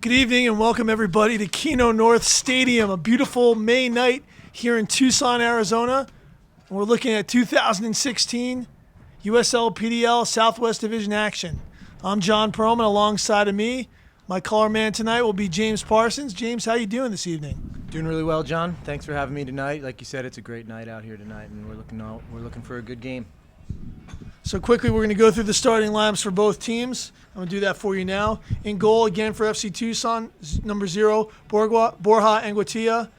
Good evening and welcome everybody to Kino North Stadium, a beautiful May night here in Tucson, Arizona. And we're looking at 2016 USL PDL Southwest Division action. I'm John Perlman. Alongside of me, my color man tonight will be James Parsons. James, how you doing this evening? Doing really well, John. Thanks for having me tonight. Like you said, it's a great night out here tonight, and we're looking for a good game. So quickly, we're going to go through the starting lineups for both teams. I'm going to do that for you now. In goal, again, for FC Tucson, number 0, Borja Anguatia.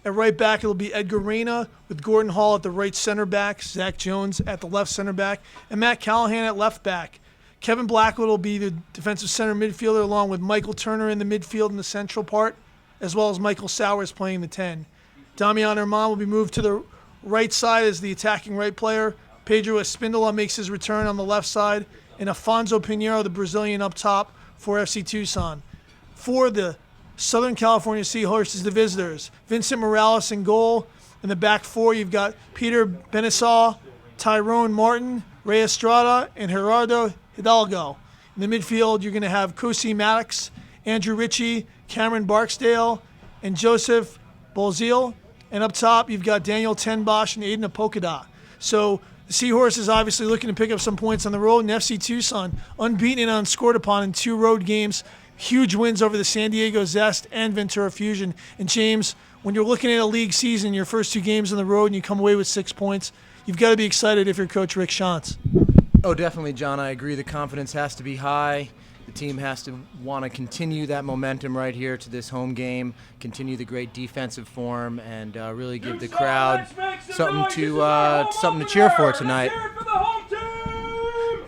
At right back, it'll be Edgar Reyna with Gordon Hall at the right center back, Zach Jones at the left center back, and Matt Callahan at left back. Kevin Blackwood will be the defensive center midfielder, along with Michael Turner in the midfield in the central part, as well as Michael Sowers playing the 10. Damian Herman will be moved to the right side as the attacking right player. Pedro Espindola makes his return on the left side, and Afonso Pinheiro, the Brazilian, up top for FC Tucson. For the Southern California Seahorses, the visitors, Vincent Morales in goal. In the back four, you've got Peter Benesaw, Tyrone Martin, Ray Estrada, and Gerardo Hidalgo. In the midfield, you're going to have Kosi Maddox, Andrew Ritchie, Cameron Barksdale, and Joseph Bolzil. And up top, you've got Daniel Tenbosch and Aiden Apokada. So the Seahorses obviously looking to pick up some points on the road, and FC Tucson unbeaten and unscored upon in 2 road games. Huge wins over the San Diego Zest and Ventura Fusion. And James, when you're looking at a league season, your first 2 games on the road, and you come away with 6 points, you've got to be excited if you're Coach Rick Shantz. Oh, definitely, John. I agree. The confidence has to be high. The team has to want to continue that momentum right here to this home game, continue the great defensive form, and really give the crowd something to cheer for tonight.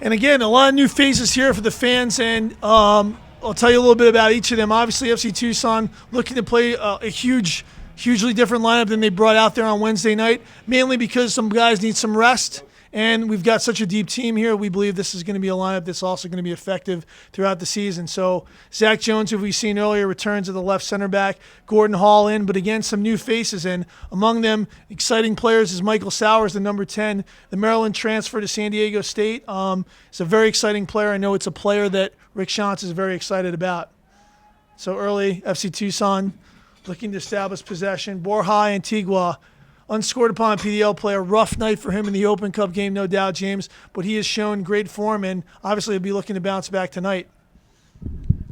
And again, a lot of new faces here for the fans, and I'll tell you a little bit about each of them. Obviously, FC Tucson looking to play a hugely different lineup than they brought out there on Wednesday night, mainly because some guys need some rest. And we've got such a deep team here. We believe this is going to be a lineup that's also going to be effective throughout the season. So Zach Jones, who we've seen earlier, returns at the left center back. Gordon Hall in, but again, some new faces. And among them, exciting players is Michael Sowers, the number 10, the Maryland transfer to San Diego State. It's a very exciting player. I know it's a player that Rick Shantz is very excited about. So early, FC Tucson looking to establish possession. Borja Antigua, unscored upon PDL player. Rough night for him in the Open Cup game, no doubt, James. But he has shown great form, and obviously he'll be looking to bounce back tonight.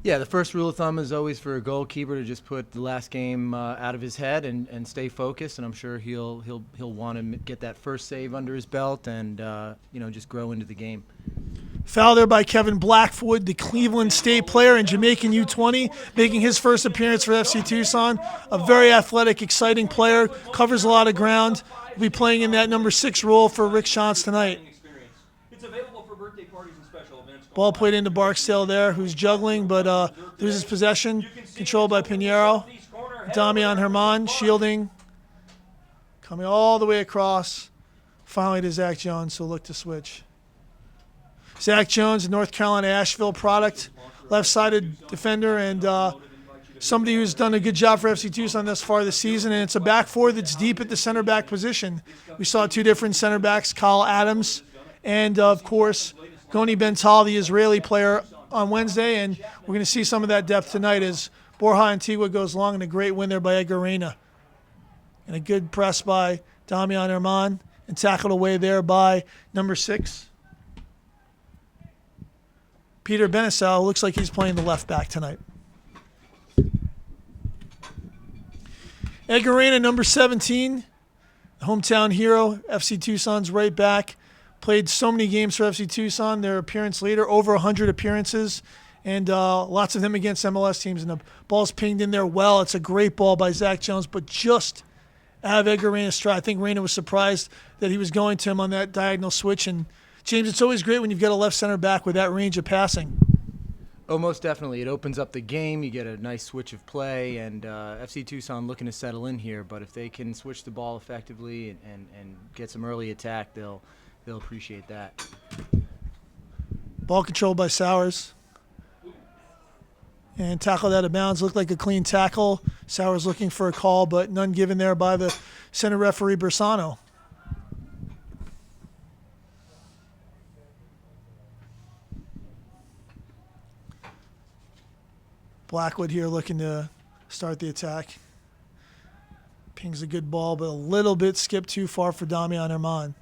Yeah, the first rule of thumb is always for a goalkeeper to just put the last game out of his head and stay focused. And I'm sure he'll want to get that first save under his belt and just grow into the game. Foul there by Kevin Blackwood, the Cleveland State player and Jamaican U20, making his first appearance for FC Tucson. A very athletic, exciting player, covers a lot of ground. Will be playing in that number 6 role for Rick Shantz tonight. Ball played into Barksdale there, who's juggling but loses possession. Controlled by Pinheiro. Damian Herman shielding. Coming all the way across. Finally to Zach Jones, so look to switch. Zach Jones, a North Carolina Asheville product, left-sided defender, and somebody who's done a good job for FC Tucson thus far this season. And it's a back four that's deep at the center back position. We saw 2 different center backs, Kyle Adams and, of course, Goni Bental, the Israeli player, on Wednesday. And we're going to see some of that depth tonight as Borja Antigua goes long, and a great win there by Edgar Reyna. And a good press by Damian Herman, and tackled away there by number 6. Peter Benesaw looks like he's playing the left back tonight. Edgar Reyna, number 17, the hometown hero, FC Tucson's right back. Played so many games for FC Tucson, their appearance leader, over 100 appearances, and lots of them against MLS teams. And the ball's pinged in there well. It's a great ball by Zach Jones, but just out of Edgar Reyna's stride. I think Reyna was surprised that he was going to him on that diagonal switch. And James, it's always great when you've got a left center back with that range of passing. Oh, most definitely. It opens up the game. You get a nice switch of play, and FC Tucson looking to settle in here. But if they can switch the ball effectively and get some early attack, they'll appreciate that. Ball controlled by Sowers. And tackled out of bounds. Looked like a clean tackle. Sowers looking for a call, but none given there by the center referee, Bersano. Blackwood here looking to start the attack. Pings a good ball, but a little bit skipped too far for Damian Herman.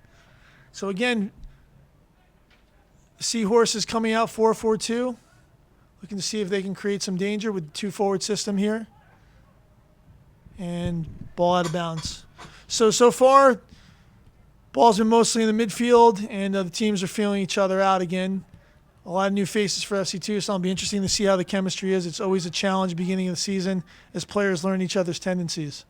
So again, the Seahorses coming out 4-4-2. Looking to see if they can create some danger with the two-forward system here. And ball out of bounds. So far, ball's been mostly in the midfield, and the teams are feeling each other out again. A lot of new faces for FC Tucson. It'll be interesting to see how the chemistry is. It's always a challenge beginning of the season as players learn each other's tendencies.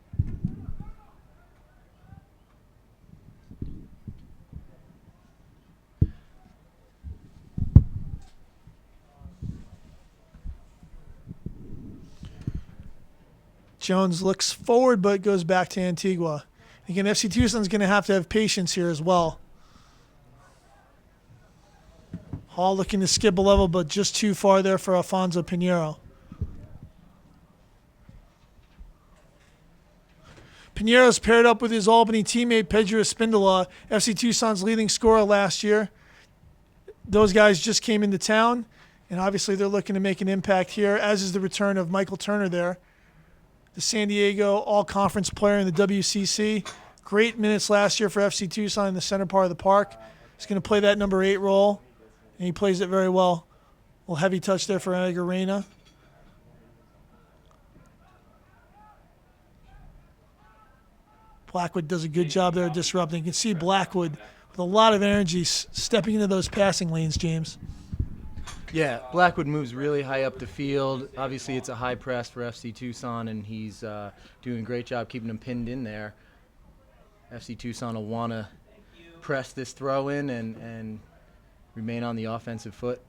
Jones looks forward but goes back to Antigua. Again, FC Tucson's going to have patience here as well. Hall looking to skip a level, but just too far there for Alfonso Pinheiro. Pinheiro's paired up with his Albany teammate Pedro Espindola, FC Tucson's leading scorer last year. Those guys just came into town, and obviously they're looking to make an impact here, as is the return of Michael Turner there, the San Diego all-conference player in the WCC. Great minutes last year for FC Tucson in the center part of the park. He's going to play that number 8 role, and he plays it very well. A little heavy touch there for Edgar Reyna. Blackwood does a good job there disrupting. You can see Blackwood with a lot of energy stepping into those passing lanes, James. Yeah, Blackwood moves really high up the field. Obviously, it's a high press for FC Tucson, and he's doing a great job keeping them pinned in there. FC Tucson will want to press this throw in and remain on the offensive foot.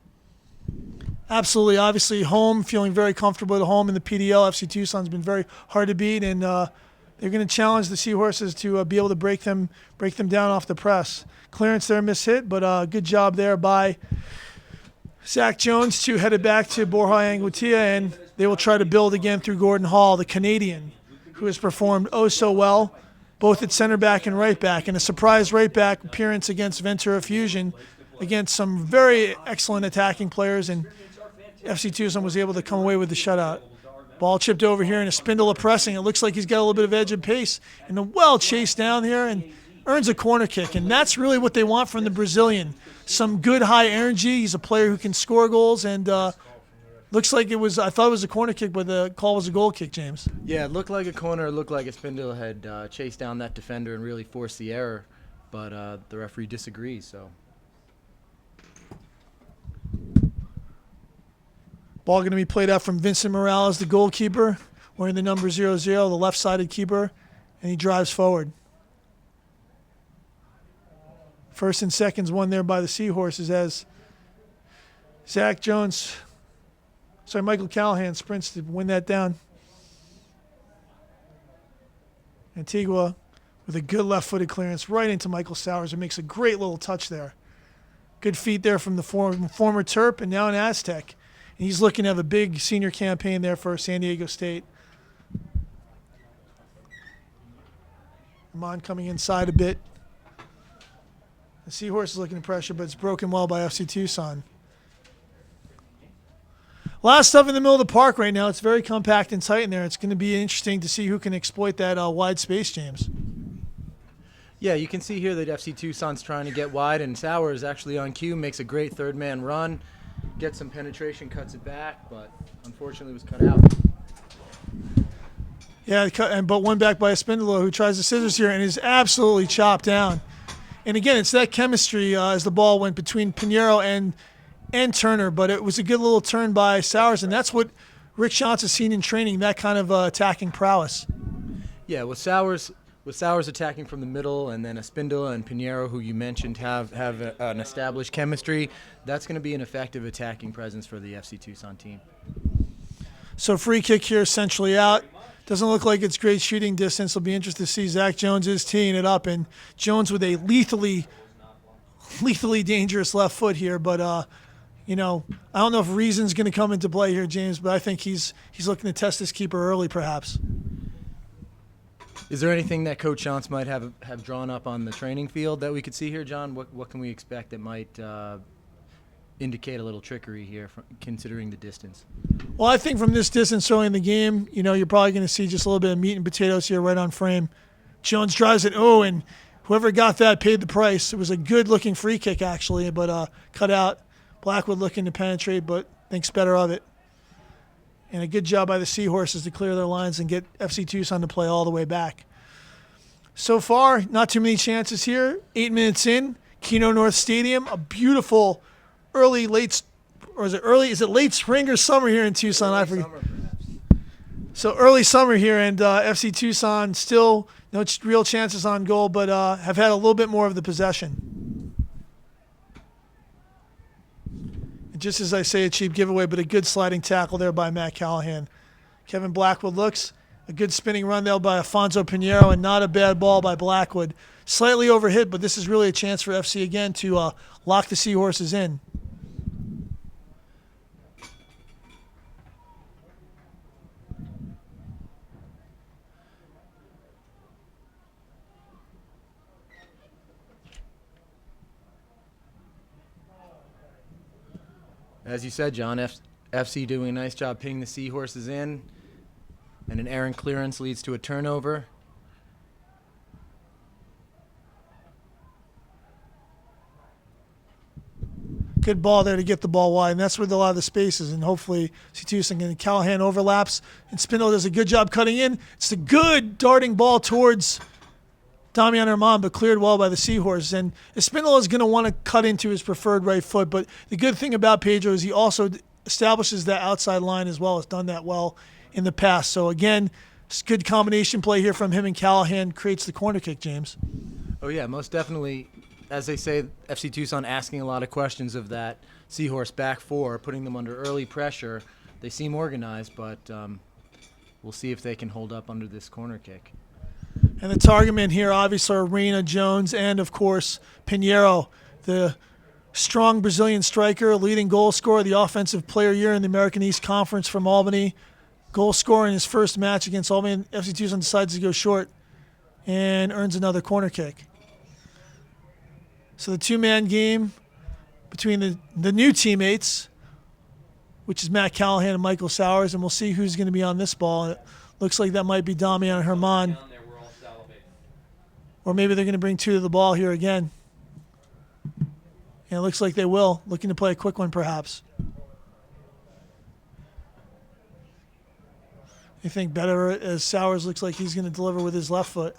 Absolutely. Obviously, home, feeling very comfortable at home in the PDL. FC Tucson's been very hard to beat, and they're going to challenge the Seahorses to be able to break them down off the press. Clearance there, mishit, but good job there by Zach Jones to head it back to Borja Angutia, and they will try to build again through Gordon Hall, the Canadian, who has performed oh so well, both at center back and right back, and a surprise right back appearance against Ventura Fusion, against some very excellent attacking players, and FC Tucson was able to come away with the shutout. Ball chipped over here, and a Espindola pressing. It looks like he's got a little bit of edge and pace, and a well chased down here, and earns a corner kick, and that's really what they want from the Brazilian. Some good high energy. He's a player who can score goals, and looks like I thought it was a corner kick, but the call was a goal kick, James. Yeah, it looked like a corner. It looked like Espindola had chased down that defender and really forced the error, but the referee disagrees. So ball going to be played out from Vincent Morales, the goalkeeper, wearing the number 00, the left-sided keeper, and he drives forward. First and seconds won there by the Seahorses as Michael Callahan sprints to win that down. Antigua with a good left-footed clearance right into Michael Sowers. It makes a great little touch there. Good feet there from the former Terp and now an Aztec. And he's looking to have a big senior campaign there for San Diego State. Amon coming inside a bit. The Seahorse is looking to pressure, but it's broken well by FC Tucson. A lot of stuff in the middle of the park right now. It's very compact and tight in there. It's going to be interesting to see who can exploit that wide space, James. yeah, you can see here that FC Tucson's trying to get wide, and Sowers actually on cue makes a great third-man run, gets some penetration, cuts it back, but unfortunately was cut out. Yeah, but one back by Espindola, who tries the scissors here and is absolutely chopped down. And again, it's that chemistry as the ball went between Pinheiro and Turner, but it was a good little turn by Sowers, and that's what Rick Shantz has seen in training, that kind of attacking prowess. Yeah, with Sowers attacking from the middle, and then Espindola and Pinheiro, who you mentioned, have an established chemistry, that's going to be an effective attacking presence for the FC Tucson team. So free kick here, essentially out. Doesn't look like it's great shooting distance. It'll be interesting to see. Zach Jones is teeing it up, and Jones with a lethally dangerous left foot here. But, I don't know if reason's going to come into play here, James, but I think he's looking to test his keeper early, perhaps. Is there anything that Coach Shantz might have drawn up on the training field that we could see here, John? What can we expect that might indicate a little trickery here, considering the distance. Well, I think from this distance early in the game, you're probably going to see just a little bit of meat and potatoes here right on frame. Jones drives it. Oh, and whoever got that paid the price. It was a good-looking free kick, actually, but cut out. Blackwood looking to penetrate, but thinks better of it. And a good job by the Seahorses to clear their lines and get FC Tucson to play all the way back. So far, not too many chances here. 8 minutes in, Kino North Stadium, a beautiful late spring or summer here in Tucson? I forget. So early summer here, and FC Tucson still no real chances on goal, but have had a little bit more of the possession. And just as I say, a cheap giveaway, but a good sliding tackle there by Matt Callahan. Kevin Blackwood looks. A good spinning run there by Afonso Pinheiro, and not a bad ball by Blackwood. Slightly overhit, but this is really a chance for FC again to lock the Seahorses in. As you said, John, FC doing a nice job pinning the Seahorses in, and an errant clearance leads to a turnover. Good ball there to get the ball wide, and that's where a lot of the space is, and hopefully Tucson and Callahan overlaps, and Spindle does a good job cutting in. It's a good darting ball towards Damian Herman, but cleared well by the Seahorses. And Spindle is going to want to cut into his preferred right foot, but the good thing about Pedro is he also establishes that outside line as well, has done that well in the past. So again, it's good combination play here from him, and Callahan creates the corner kick, James. Oh yeah, most definitely. As they say, FC Tucson asking a lot of questions of that Seahorse back four, putting them under early pressure. They seem organized, but we'll see if they can hold up under this corner kick. And the target men here obviously are Reina, Jones, and of course Pinheiro, the strong Brazilian striker, leading goal scorer, the offensive player of the year in the American East Conference from Albany. Goal scorer in his first match against Albany. FC Tucson decides to go short and earns another corner kick. So the two-man game between the new teammates, which is Matt Callahan and Michael Sowers, and we'll see who's going to be on this ball. It looks like that might be Damian Herman. Or maybe they're going to bring two to the ball here again. And it looks like they will, looking to play a quick one perhaps. You think better as Sowers looks like he's going to deliver with his left foot.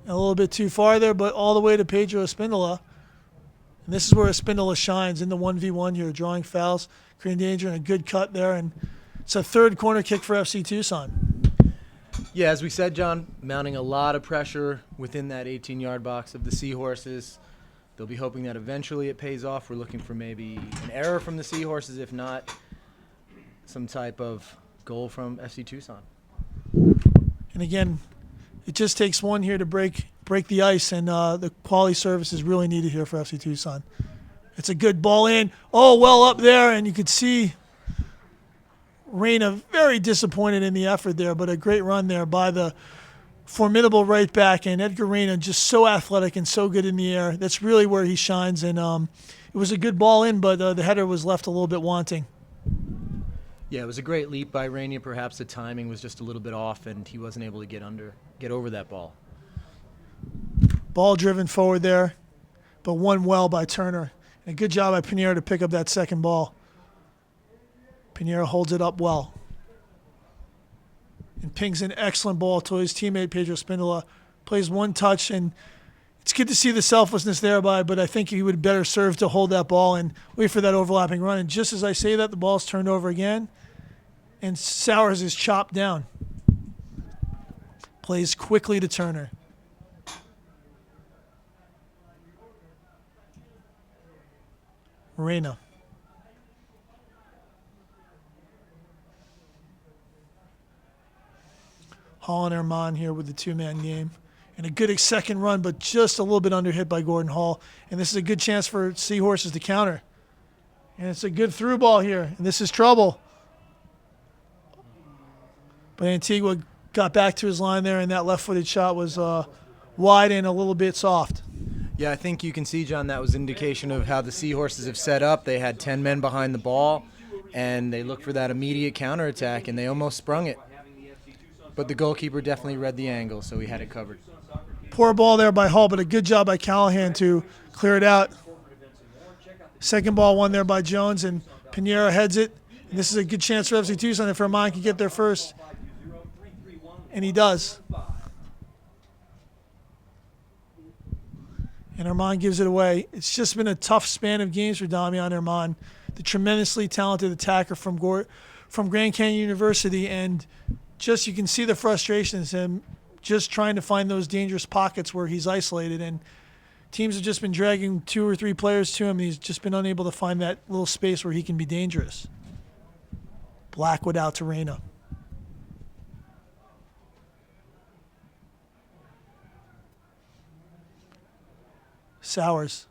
A little bit too far there, but all the way to Pedro Espindola. And this is where Espindola shines in the 1v1 here, drawing fouls, creating danger, and a good cut there. And it's a third corner kick for FC Tucson. Yeah, as we said, John, mounting a lot of pressure within that 18-yard box of the Seahorses. They'll be hoping that eventually it pays off. We're looking for maybe an error from the Seahorses, if not some type of goal from FC Tucson. And again, it just takes one here to break the ice, and the quality service is really needed here for FC Tucson. It's a good ball in. Oh, well up there, and you could see Reina very disappointed in the effort there, but a great run there by the formidable right back, and Edgar Reina just so athletic and so good in the air. That's really where he shines, and it was a good ball in, but the header was left a little bit wanting. Yeah, it was a great leap by Reina. Perhaps the timing was just a little bit off, and he wasn't able to get over that ball. Ball driven forward there, but won well by Turner. And a good job by Pinheiro to pick up that second ball. Pinheiro holds it up well. And pings an excellent ball to his teammate Pedro Espindola. Plays one touch, and it's good to see the selflessness thereby, but I think he would better serve to hold that ball and wait for that overlapping run. And just as I say that, the ball's turned over again, and Sowers is chopped down. Plays quickly to Turner. Reina. Hall and Herman here with the two-man game. And a good second run, but just a little bit under hit by Gordon Hall. And this is a good chance for Seahorses to counter. And it's a good through ball here, and this is trouble. But Antigua got back to his line there, and that left-footed shot was wide and a little bit soft. Yeah, I think you can see, John, that was indication of how the Seahorses have set up. They had 10 men behind the ball, and they looked for that immediate counterattack, and they almost sprung it. But the goalkeeper definitely read the angle, so he had it covered. Poor ball there by Hall, but a good job by Callahan to clear it out. Second ball won there by Jones, and Pinheiro heads it. And this is a good chance for FC Tucson if Herman can get there first. And he does. And Herman gives it away. It's just been a tough span of games for Damian Herman, the tremendously talented attacker from Grand Canyon University. And just you can see the frustrations, him just trying to find those dangerous pockets where he's isolated. And teams have just been dragging 2 or 3 players to him, and he's just been unable to find that little space where he can be dangerous. Blackwood out to Reyna. Sowers.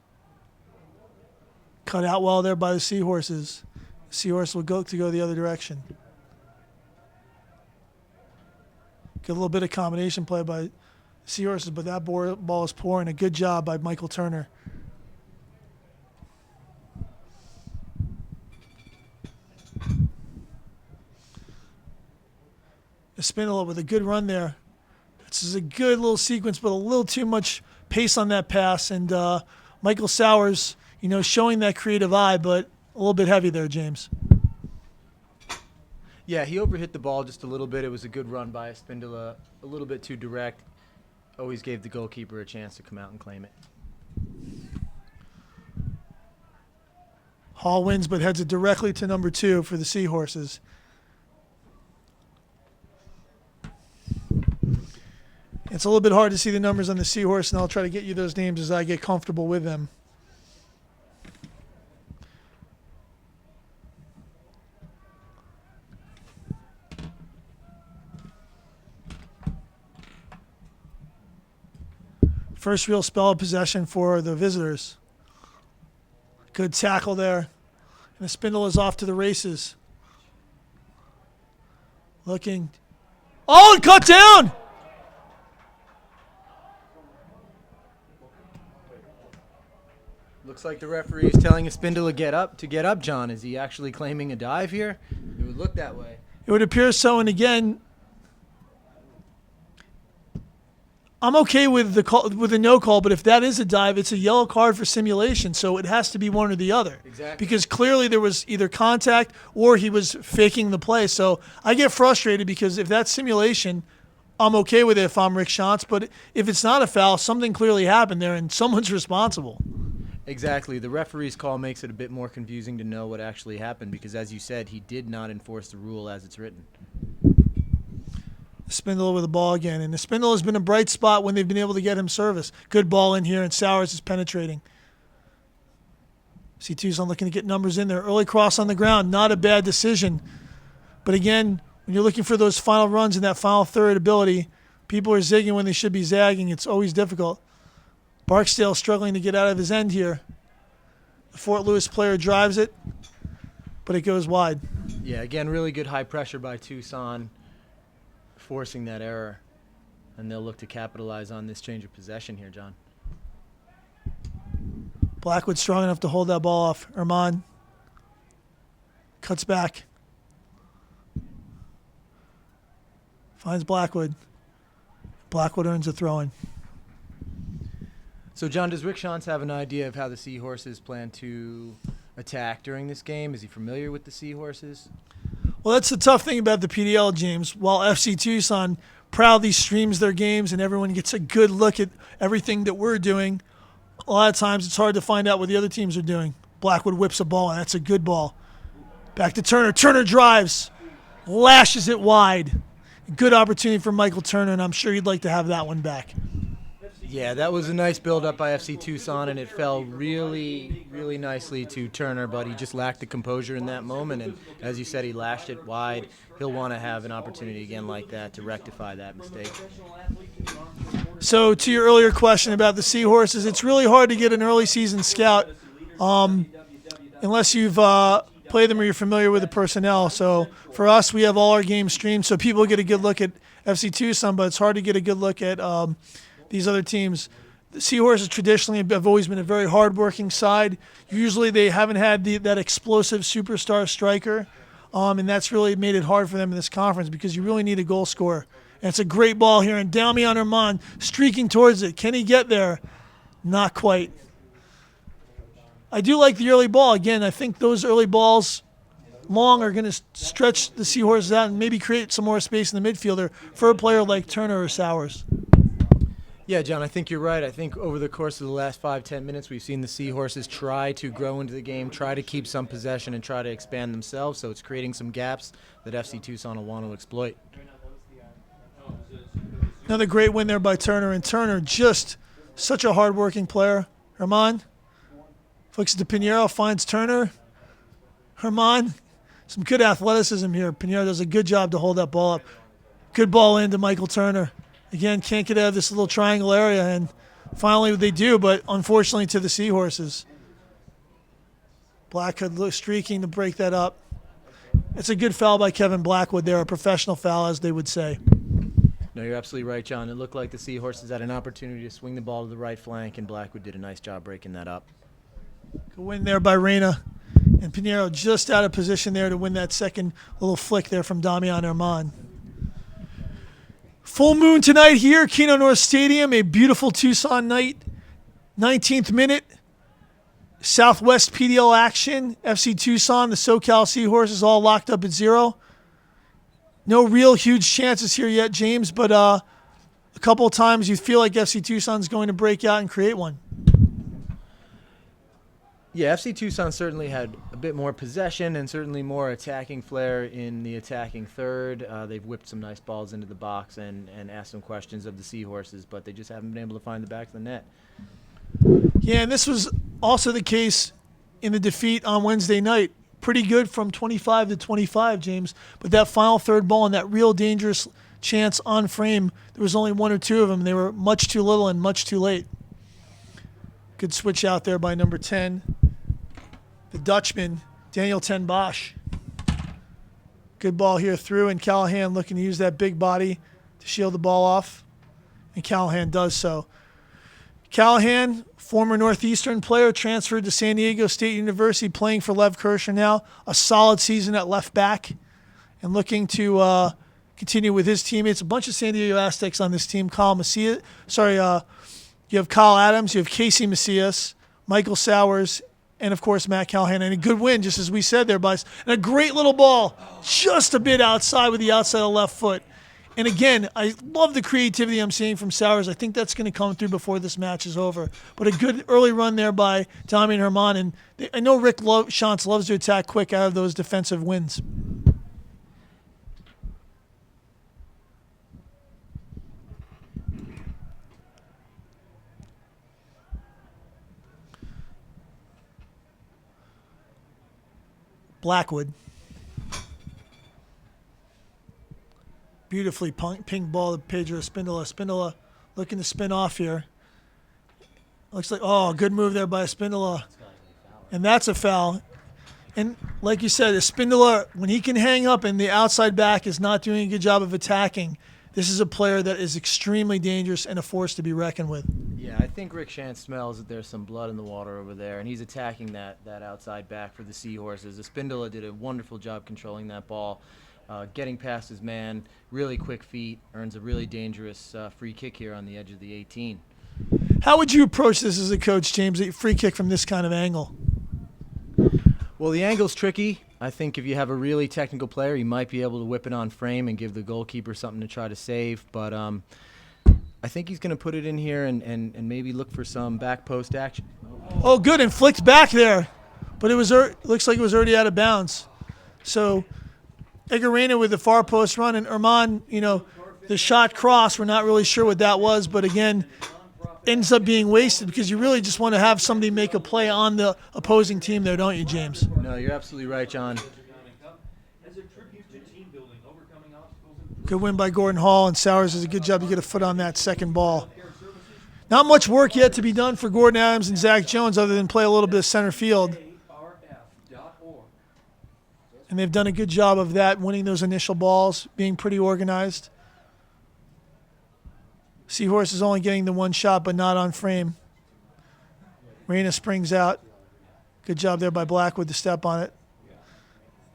Cut out well there by the Seahorses. Seahorse will go the other direction. Get a little bit of combination play by Seahorses, but that ball is poor, and a good job by Michael Turner. Espindola with a good run there. This is a good little sequence, but a little too much pace on that pass. And Michael Sowers, showing that creative eye, but a little bit heavy there, James. Yeah, he overhit the ball just a little bit. It was a good run by Espindola, a little bit too direct. Always gave the goalkeeper a chance to come out and claim it. Hall wins, but heads it directly to number 2 for the Seahorses. It's a little bit hard to see the numbers on the Seahorse, and I'll try to get you those names as I get comfortable with them. First real spell of possession for the visitors. Good tackle there. And Espindola is off to the races. Looking. Oh, and cut down! Looks like the referee is telling Espindola to get up, John. Is he actually claiming a dive here? It would look that way. It would appear so, and again, I'm okay with the no call, but if that is a dive, it's a yellow card for simulation, so it has to be one or the other. Exactly. Because clearly there was either contact or he was faking the play. So I get frustrated because if that's simulation, I'm okay with it if I'm Rick Shantz, but if it's not a foul, something clearly happened there and someone's responsible. Exactly. The referee's call makes it a bit more confusing to know what actually happened because, as you said, he did not enforce the rule as it's written. Espindola with the ball again. And Espindola has been a bright spot when they've been able to get him service. Good ball in here, and Sowers is penetrating. See Tucson looking to get numbers in there. Early cross on the ground, not a bad decision. But again, when you're looking for those final runs and that final third ability, people are zigging when they should be zagging. It's always difficult. Barksdale struggling to get out of his end here. The Fort Lewis player drives it, but it goes wide. Yeah, again, really good high pressure by Tucson, forcing that error. And they'll look to capitalize on this change of possession here, John. Blackwood strong enough to hold that ball off. Herman cuts back. Finds Blackwood. Blackwood earns a throw-in. So, John, does Rick Shantz have an idea of how the Seahorses plan to attack during this game? Is he familiar with the Seahorses? Well, that's the tough thing about the PDL, James. While FC Tucson proudly streams their games and everyone gets a good look at everything that we're doing, a lot of times it's hard to find out what the other teams are doing. Blackwood whips a ball, and that's a good ball. Back to Turner. Turner drives, lashes it wide. Good opportunity for Michael Turner, and I'm sure he'd like to have that one back. Yeah, that was a nice build-up by FC Tucson, and it fell really, really nicely to Turner, but he just lacked the composure in that moment, and as you said, he lashed it wide. He'll want to have an opportunity again like that to rectify that mistake. So to your earlier question about the Seahorses, it's really hard to get an early season scout unless you've played them or you're familiar with the personnel. So for us, we have all our games streamed, so people get a good look at FC Tucson, but it's hard to get a good look at these other teams. The Seahorses traditionally have always been a very hard-working side. Usually they haven't had that explosive superstar striker, and that's really made it hard for them in this conference because you really need a goal scorer. And it's a great ball here, and Damian Armand streaking towards it. Can he get there? Not quite. I do like the early ball. Again, I think those early balls long are going to stretch the Seahorses out and maybe create some more space in the midfielder for a player like Turner or Sowers. Yeah, John, I think you're right. I think over the course of the last 5-10 minutes, we've seen the Seahorses try to grow into the game, try to keep some possession, and try to expand themselves. So it's creating some gaps that FC Tucson will want to exploit. Another great win there by Turner. And Turner, just such a hard-working player. Herman flicks it to Pinheiro, finds Turner. Herman, some good athleticism here. Pinheiro does a good job to hold that ball up. Good ball in to Michael Turner. Again, can't get out of this little triangle area, and finally they do, but unfortunately to the Seahorses. Blackwood streaking to break that up. It's a good foul by Kevin Blackwood there, a professional foul, as they would say. No, you're absolutely right, John. It looked like the Seahorses had an opportunity to swing the ball to the right flank, and Blackwood did a nice job breaking that up. Good win there by Reyna. And Pinheiro just out of position there to win that second little flick there from Damian Armand. Full moon tonight here, Kino North Stadium, a beautiful Tucson night. 19th minute, Southwest PDL action. FC Tucson, the SoCal Seahorses all locked up at 0. No real huge chances here yet, James, but a couple of times you feel like FC Tucson's going to break out and create one. Yeah, FC Tucson certainly had a bit more possession and certainly more attacking flair in the attacking third. They've whipped some nice balls into the box and asked some questions of the Seahorses, but they just haven't been able to find the back of the net. Yeah, and this was also the case in the defeat on Wednesday night. Pretty good from 25 to 25, James, but that final third ball and that real dangerous chance on frame, there was only one or two of them, and they were much too little and much too late. Good switch out there by number 10. The Dutchman, Daniel Ten Bosch. Good ball here through, and Callahan looking to use that big body to shield the ball off, and Callahan does so. Callahan, former Northeastern player, transferred to San Diego State University, playing for Lev Kirscher now. A solid season at left back, and looking to continue with his teammates. A bunch of San Diego Aztecs on this team. You have Kyle Adams, you have Casey Macias, Michael Sowers, and, of course, Matt Callahan. And a good win, just as we said there, Bryce. And a great little ball, just a bit outside with the outside of the left foot. And, again, I love the creativity I'm seeing from Sowers. I think that's going to come through before this match is over. But a good early run there by Damian Herman. And I know Rick Shantz loves to attack quick out of those defensive wins. Blackwood. Beautifully ping ball to Pedro Espindola. Espindola looking to spin off here. Looks like, good move there by Espindola. And that's a foul. And like you said, Espindola, when he can hang up and the outside back is not doing a good job of attacking, this is a player that is extremely dangerous and a force to be reckoned with. Yeah, I think Rick Shantz smells that there's some blood in the water over there, and he's attacking that outside back for the Seahorses. Espindola did a wonderful job controlling that ball, getting past his man, really quick feet, earns a really dangerous free kick here on the edge of the 18. How would you approach this as a coach, James, a free kick from this kind of angle? Well, the angle's tricky. I think if you have a really technical player, you might be able to whip it on frame and give the goalkeeper something to try to save. But I think he's going to put it in here and maybe look for some back post action. Oh, good, and flicked back there. But it looks like it was already out of bounds. So Edgar Reyna with the far post run, and Herman, the shot cross, we're not really sure what that was. But, again, ends up being wasted because you really just want to have somebody make a play on the opposing team there, don't you, James? No, you're absolutely right, John. Good win by Gordon Hall, and Sowers does a good job to get a foot on that second ball. Not much work yet to be done for Gordon Adams and Zach Jones other than play a little bit of center field. And they've done a good job of that, winning those initial balls, being pretty organized. Seahorse is only getting the one shot, but not on frame. Reyna springs out. Good job there by Blackwood to step on it.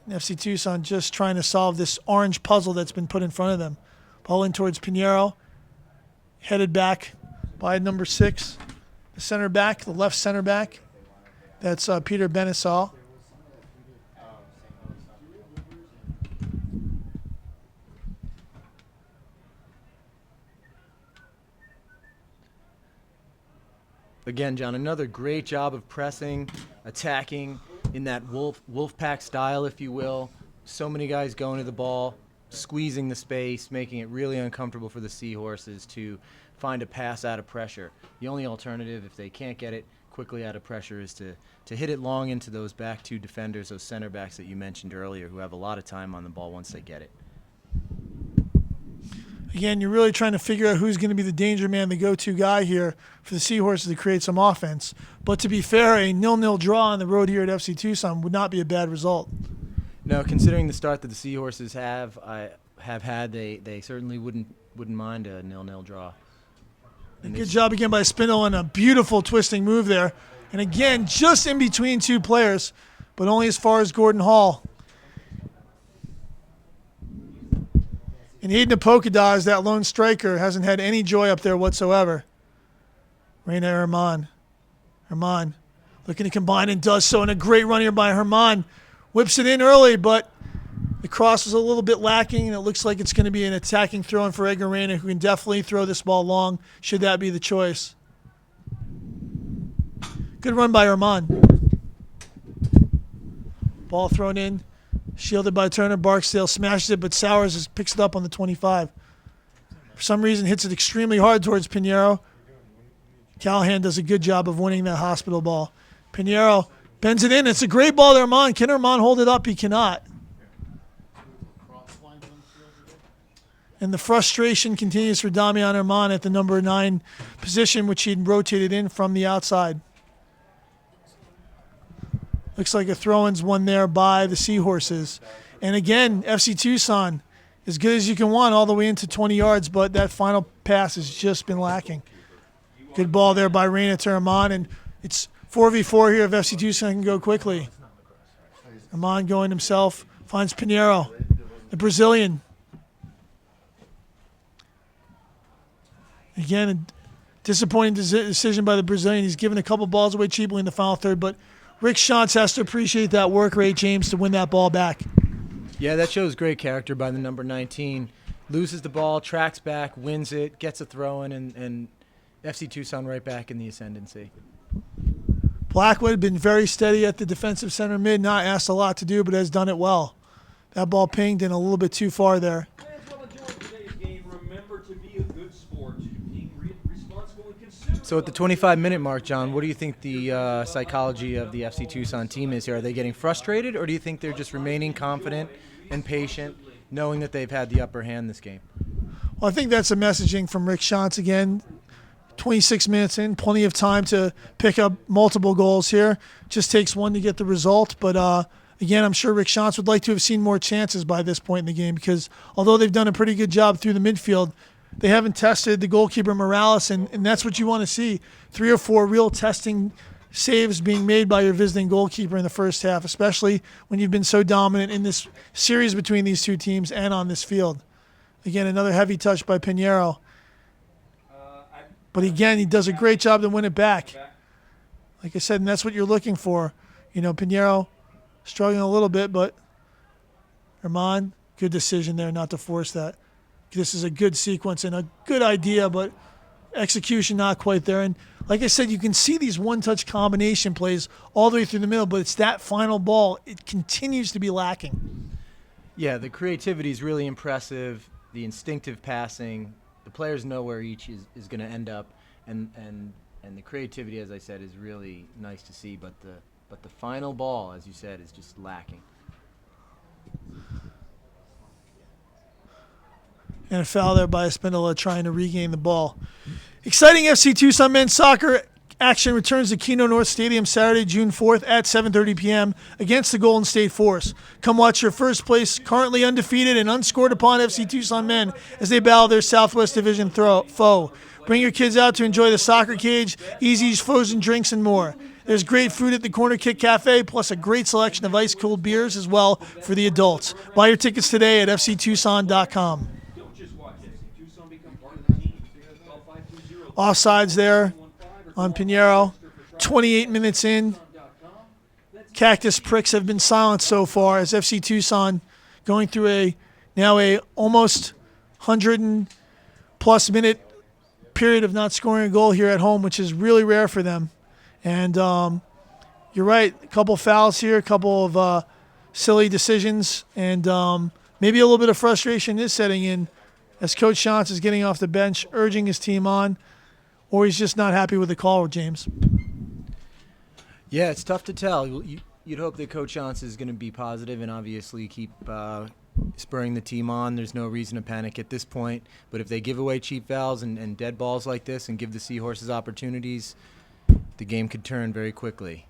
And FC Tucson just trying to solve this orange puzzle that's been put in front of them. Ball in towards Pinheiro. Headed back by number 6. The center back, the left center back. That's Peter Benisal. Again, John, another great job of pressing, attacking in that wolf pack style, if you will. So many guys going to the ball, squeezing the space, making it really uncomfortable for the Seahorses to find a pass out of pressure. The only alternative, if they can't get it quickly out of pressure, is to hit it long into those back two defenders, those center backs that you mentioned earlier, who have a lot of time on the ball once they get it. Again, you're really trying to figure out who's going to be the danger man, the go-to guy here for the Seahorses to create some offense. But to be fair, a 0-0 draw on the road here at FC Tucson would not be a bad result. No, considering the start that the Seahorses have had, they certainly wouldn't mind a 0-0 draw. Good job again by Spindle and a beautiful twisting move there. And again, just in between two players, but only as far as Gordon Hall. And Aiden Apokada, as that lone striker, hasn't had any joy up there whatsoever. Reyna Herman. Herman looking to combine and does so. And a great run here by Herman. Whips it in early, but the cross was a little bit lacking, and it looks like it's going to be an attacking throw-in for Edgar Reyna, who can definitely throw this ball long, should that be the choice. Good run by Herman. Ball thrown in. Shielded by Turner. Barksdale smashes it, but Sowers picks it up on the 25. For some reason, hits it extremely hard towards Pinheiro. Callahan does a good job of winning that hospital ball. Pinheiro bends it in. It's a great ball to Herman. Can Herman hold it up? He cannot. And the frustration continues for Damian Herman at the number 9 position, which he'd rotated in from the outside. Looks like a throw-in's won there by the Seahorses. And again, FC Tucson, as good as you can want all the way into 20 yards, but that final pass has just been lacking. Good ball there by Reyna to Herman, and it's 4v4 here if FC Tucson can go quickly. Herman going himself, finds Pinheiro, the Brazilian. Again, a disappointing decision by the Brazilian. He's given a couple balls away cheaply in the final third, but Rick Shantz has to appreciate that work rate, James, to win that ball back. Yeah, that shows great character by the number 19. Loses the ball, tracks back, wins it, gets a throw-in, and FC Tucson right back in the ascendancy. Blackwood had been very steady at the defensive center mid, not asked a lot to do, but has done it well. That ball pinged in a little bit too far there. So at the 25-minute mark, John, what do you think the psychology of the FC Tucson team is here? Are they getting frustrated, or do you think they're just remaining confident and patient, knowing that they've had the upper hand this game? Well, I think that's a messaging from Rick Shantz again. 26 minutes in, plenty of time to pick up multiple goals here. Just takes one to get the result. But, again, I'm sure Rick Shantz would like to have seen more chances by this point in the game because although they've done a pretty good job through the midfield, they haven't tested the goalkeeper Morales, and that's what you want to see. 3 or 4 real testing saves being made by your visiting goalkeeper in the first half, especially when you've been so dominant in this series between these two teams and on this field. Again, another heavy touch by Pinheiro. But again, he does a great job to win it back. Like I said, and that's what you're looking for. You know, Pinheiro struggling a little bit, but Herman, good decision there not to force that. This is a good sequence and a good idea, but execution not quite there. And like I said, you can see these one-touch combination plays all the way through the middle, but it's that final ball. It continues to be lacking. Yeah, the creativity is really impressive, the instinctive passing. The players know where each is going to end up, and the creativity, as I said, is really nice to see. But the final ball, as you said, is just lacking. And a foul there by Espindola trying to regain the ball. Exciting FC Tucson men's soccer Action returns to Kino North Stadium Saturday, June 4th at 7:30 p.m. against the Golden State Force. Come watch your first place, currently undefeated and unscored upon FC Tucson men as they battle their Southwest Division foe. Bring your kids out to enjoy the soccer cage, Easy's frozen drinks, and more. There's great food at the Corner Kick Cafe, plus a great selection of ice-cold beers as well for the adults. Buy your tickets today at fctucson.com. Offsides there on Pinheiro. 28 minutes in. Cactus Pricks have been silent so far as FC Tucson going through a almost 100+ minute period of not scoring a goal here at home, which is really rare for them. And you're right, a couple fouls here, a couple of silly decisions, and maybe a little bit of frustration is setting in as Coach Shantz is getting off the bench, urging his team on, or he's just not happy with the call, James. Yeah, it's tough to tell. You'd hope that Coach Shantz is going to be positive and obviously keep spurring the team on. There's no reason to panic at this point. But if they give away cheap fouls and dead balls like this and give the Seahorses opportunities, the game could turn very quickly.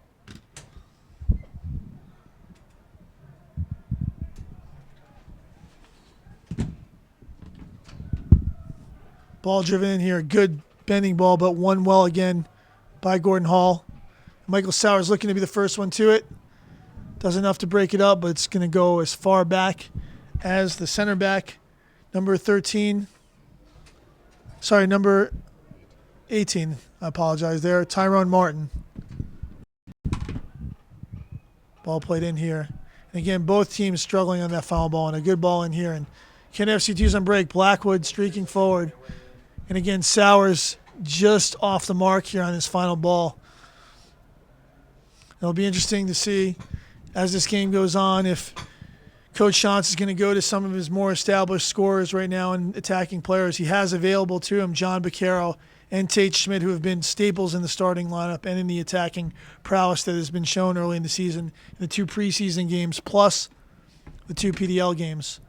Ball driven in here. Good bending ball, but won well again by Gordon Hall. Michael Sauer's looking to be the first one to it. Does enough to break it up, but it's going to go as far back as the center back, number 18. I apologize there. Tyrone Martin. Ball played in here. And again, both teams struggling on that foul ball, and a good ball in here. And can FC Tucson break? Blackwood streaking forward. And again, Sauer's just off the mark here on his final ball. It'll be interesting to see as this game goes on if Coach Shantz is going to go to some of his more established scorers right now and attacking players. He has available to him John Baccaro and Tate Schmidt, who have been staples in the starting lineup and in the attacking prowess that has been shown early in the season, in the 2 preseason games plus the 2 PDL games.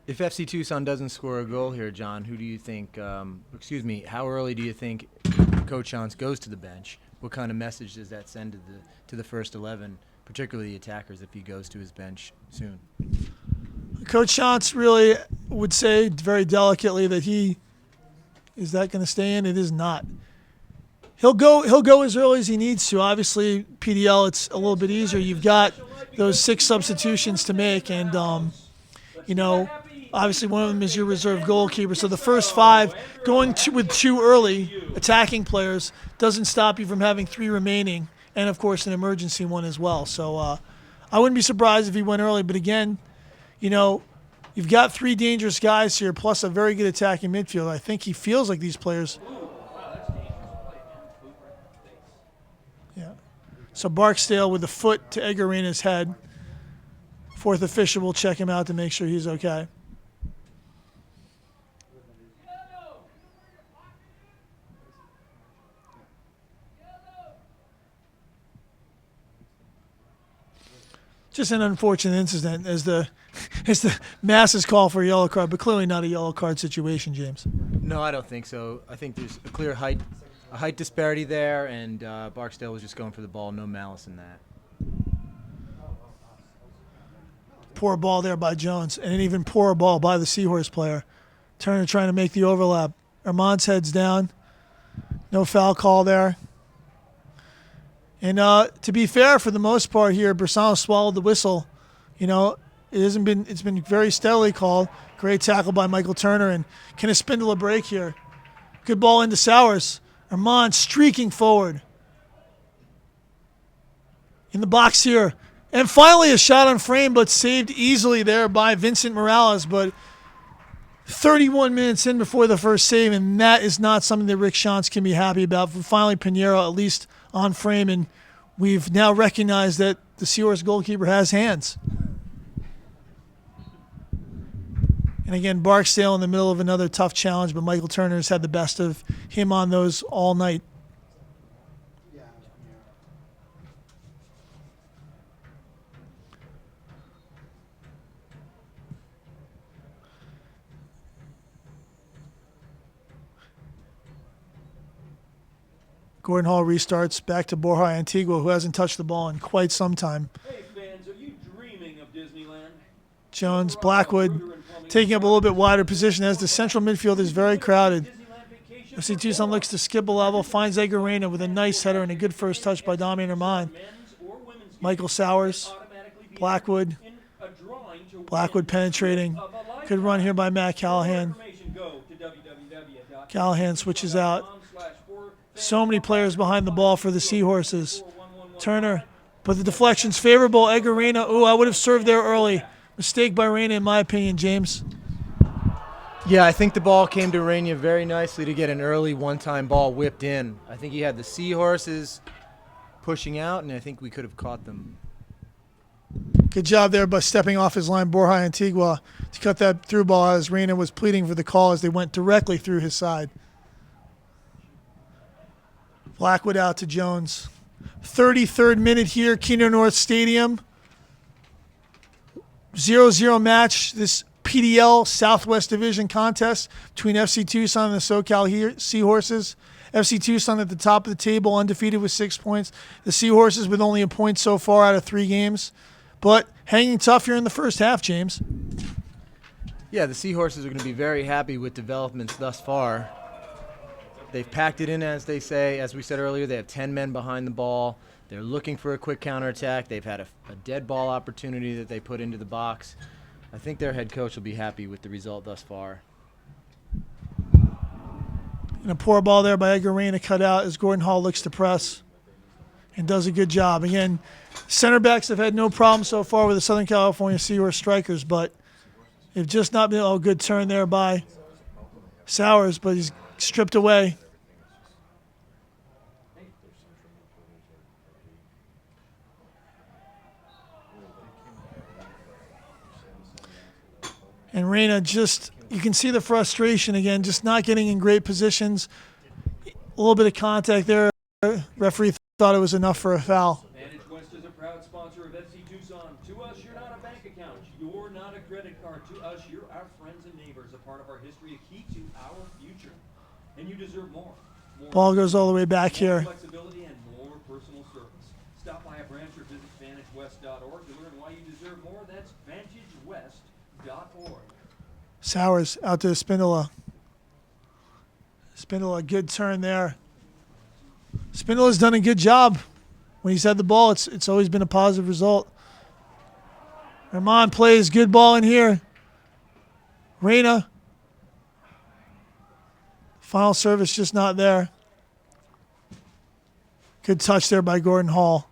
If FC Tucson doesn't score a goal here, John, who do you think, how early do you think Coach Shantz goes to the bench? What kind of message does that send to the first 11, particularly the attackers, if he goes to his bench soon? Coach Shantz really would say very delicately that is that going to stay in? It is not. He'll go as early as he needs to. Obviously, PDL, it's a little bit easier. You've got those 6 substitutions to make, and obviously one of them is your reserve goalkeeper. So the first 5 going with 2 early attacking players doesn't stop you from having 3 remaining, and of course an emergency one as well. So I wouldn't be surprised if he went early. But again, you've got 3 dangerous guys here plus a very good attacking midfield. I think he feels like these players. Yeah. So Barksdale with the foot to Edgar Reina's head. 4th official will check him out to make sure he's okay. Just an unfortunate incident as the masses call for a yellow card, but clearly not a yellow card situation, James. No, I don't think so. I think there's a clear height disparity there, and Barksdale was just going for the ball. No malice in that. Poor ball there by Jones, and an even poorer ball by the Seahorse player. Turner trying to make the overlap. Armand's head's down. No foul call there. And to be fair, for the most part here, Bersano swallowed the whistle. It's been very steadily called. Great tackle by Michael Turner, and can a Spindle a break here? Good ball into Sowers. Armand streaking forward. In the box here. And finally a shot on frame, but saved easily there by Vincent Morales. But 31 minutes in before the first save, and that is not something that Rick Shantz can be happy about. Finally, Pinheiro at least on frame, and we've now recognized that the Seahorse goalkeeper has hands. And again, Barksdale in the middle of another tough challenge, but Michael Turner's had the best of him on those all night. Gordon Hall restarts back to Borja Antigua, who hasn't touched the ball in quite some time. Hey fans, are you dreaming of Disneyland? Jones, Blackwood taking up a little bit wider position as the central midfield is very crowded. FC Tucson looks to skip a level, finds Edgar Reyna with a nice header and a good first touch by Damian Herman. Michael Sowers, Blackwood penetrating. Good run here by Matt Callahan. Callahan switches out. So many players behind the ball for the Seahorses. Turner, but the deflection's favorable. Edgar Reyna, I would have served there early. Mistake by Reyna, in my opinion, James. Yeah, I think the ball came to Reyna very nicely to get an early one-time ball whipped in. I think he had the Seahorses pushing out, and I think we could have caught them. Good job there by stepping off his line, Borja Antigua, to cut that through ball as Reyna was pleading for the call as they went directly through his side. Blackwood out to Jones. 33rd minute here, Kino North Stadium. 0-0 match, this PDL Southwest Division contest between FC Tucson and the SoCal Seahorses. FC Tucson at the top of the table, undefeated with 6 points. The Seahorses with only a point so far out of 3 games. But hanging tough here in the first half, James. Yeah, the Seahorses are going to be very happy with developments thus far. They've packed it in, as they say. As we said earlier, they have 10 men behind the ball. They're looking for a quick counterattack. They've had a dead ball opportunity that they put into the box. I think their head coach will be happy with the result thus far. And a poor ball there by Edgar Reyna cut out as Gordon Hall looks to press and does a good job. Again, center backs have had no problem so far with the Southern California Seahorse strikers, but they've just not been a good turn there by Sowers, but he's stripped away. And Reyna just, you can see the frustration again, just not getting in great positions. A little bit of contact there. Referee thought it was enough for a foul. Vantage West is a proud sponsor of FC Tucson. To us, you're not a bank account. You're not a credit card. To us, you're our friends and neighbors, a part of our history, a key to our future. And you deserve more. Ball goes all the way back here. Flexibility and more personal service. Stop by a branch or visit VantageWest.org to learn why you deserve more. That's VantageWest.org. Sowers out to Spindola. Spindola, good turn there. Spindola's done a good job. When he's had the ball, it's always been a positive result. Herman plays, good ball in here. Reyna. Final service just not there. Good touch there by Gordon Hall.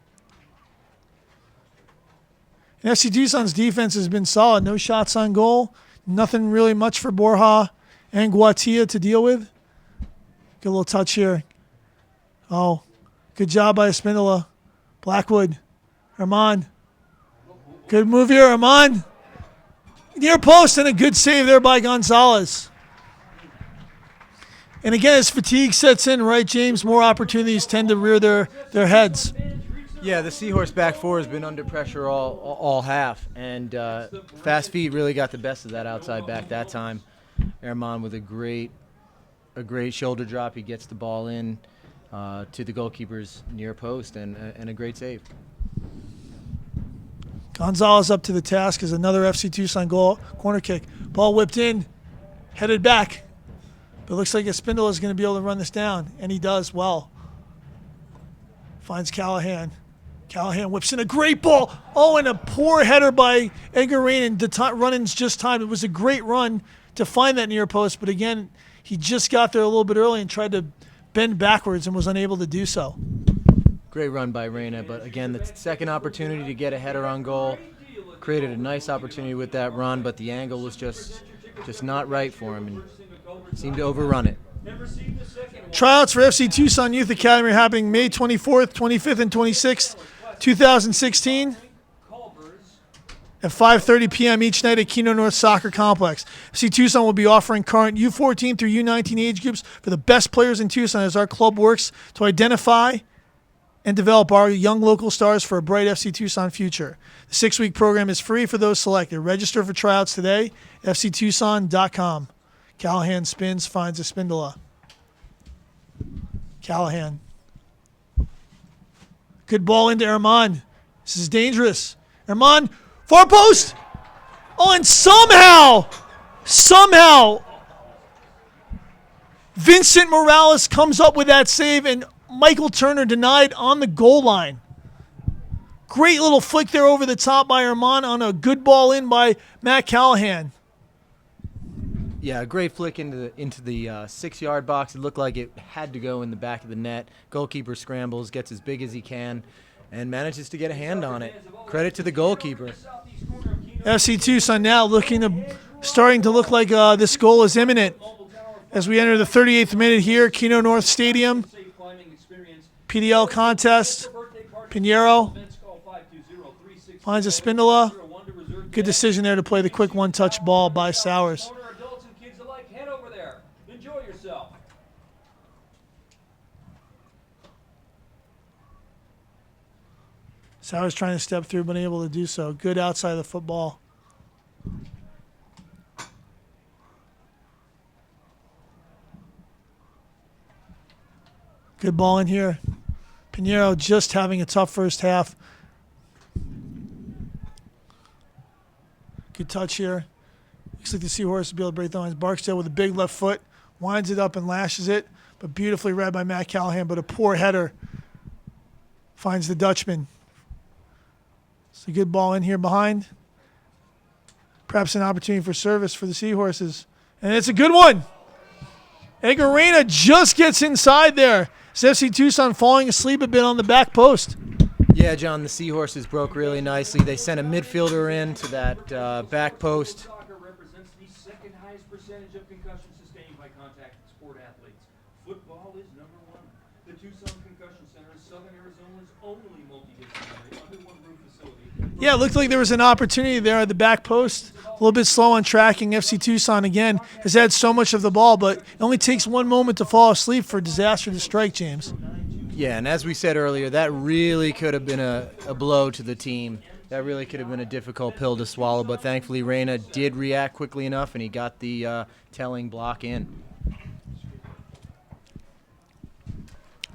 And FC Tucson's defense has been solid. No shots on goal. Nothing really much for Borja and Guatia to deal with. Good little touch here. Oh, good job by Spindola. Blackwood. Herman. Good move here, Herman. Near post and a good save there by Gonzalez. And again, as fatigue sets in, right, James, more opportunities tend to rear their heads. Yeah, the Seahorse back four has been under pressure all half, and fast feet really got the best of that outside back that time. Herman with a great shoulder drop. He gets the ball in to the goalkeeper's near post and a great save. Gonzalez up to the task as another FC Tucson goal, corner kick. Ball whipped in, headed back. But it looks like Espindola is going to be able to run this down, and he does well. Finds Callahan. Callahan whips in a great ball. Oh, and a poor header by Edgar Reyna. Run-in's just timed. It was a great run to find that near post, but again, he just got there a little bit early and tried to bend backwards and was unable to do so. Great run by Reyna, but again, the second opportunity to get a header on goal. Created a nice opportunity with that run, but the angle was just not right for him and seemed to overrun it. Tryouts for FC Tucson Youth Academy are happening May 24th, 25th, and 26th, 2016 at 5:30 p.m. each night at Kino North Soccer Complex. FC Tucson will be offering current U14 through U19 age groups for the best players in Tucson as our club works to identify and develop our young local stars for a bright FC Tucson future. The 6-week program is free for those selected. Register for tryouts today at fctucson.com. Callahan spins, finds Espindola. Callahan Good ball into Herman. This is dangerous. Herman, far post. Oh, and somehow, Vincent Morales comes up with that save, and Michael Turner denied on the goal line. Great little flick there over the top by Herman on a good ball in by Matt Callahan. Yeah, a great flick into the 6-yard box. It looked like it had to go in the back of the net. Goalkeeper scrambles, gets as big as he can, and manages to get a hand on it. Credit to the goalkeeper. FC Tucson now starting to look like this goal is imminent. As we enter the 38th minute here, Kino North Stadium, PDL contest. Pinheiro finds a Spindola. Good decision there to play the quick one-touch ball by Sowers. Sowers trying to step through, but unable to do so. Good outside of the football. Good ball in here. Pinheiro just having a tough first half. Good touch here. Looks like the Seahorses will be able to break the lines. Barksdale with a big left foot. Winds it up and lashes it. But beautifully read by Matt Callahan. But a poor header finds the Dutchman. It's a good ball in here behind. Perhaps an opportunity for service for the Seahorses. And it's a good one. Edgar Reyna just gets inside there. It's FC Tucson falling asleep a bit on the back post. Yeah, John, the Seahorses broke really nicely. They sent a midfielder in to that back post. Represents the second highest percentage of concussions sustained by contact sport athletes. Football is number one. The Tucson Concussion Center is Southern Arizona's only multidisciplinary under one roof facility. Yeah, it looked like there was an opportunity there at the back post. A little bit slow on tracking. FC Tucson, again, has had so much of the ball, but it only takes one moment to fall asleep for disaster to strike, James. Yeah, and as we said earlier, that really could have been a blow to the team. That really could have been a difficult pill to swallow, but thankfully Reyna did react quickly enough, and he got the telling block in.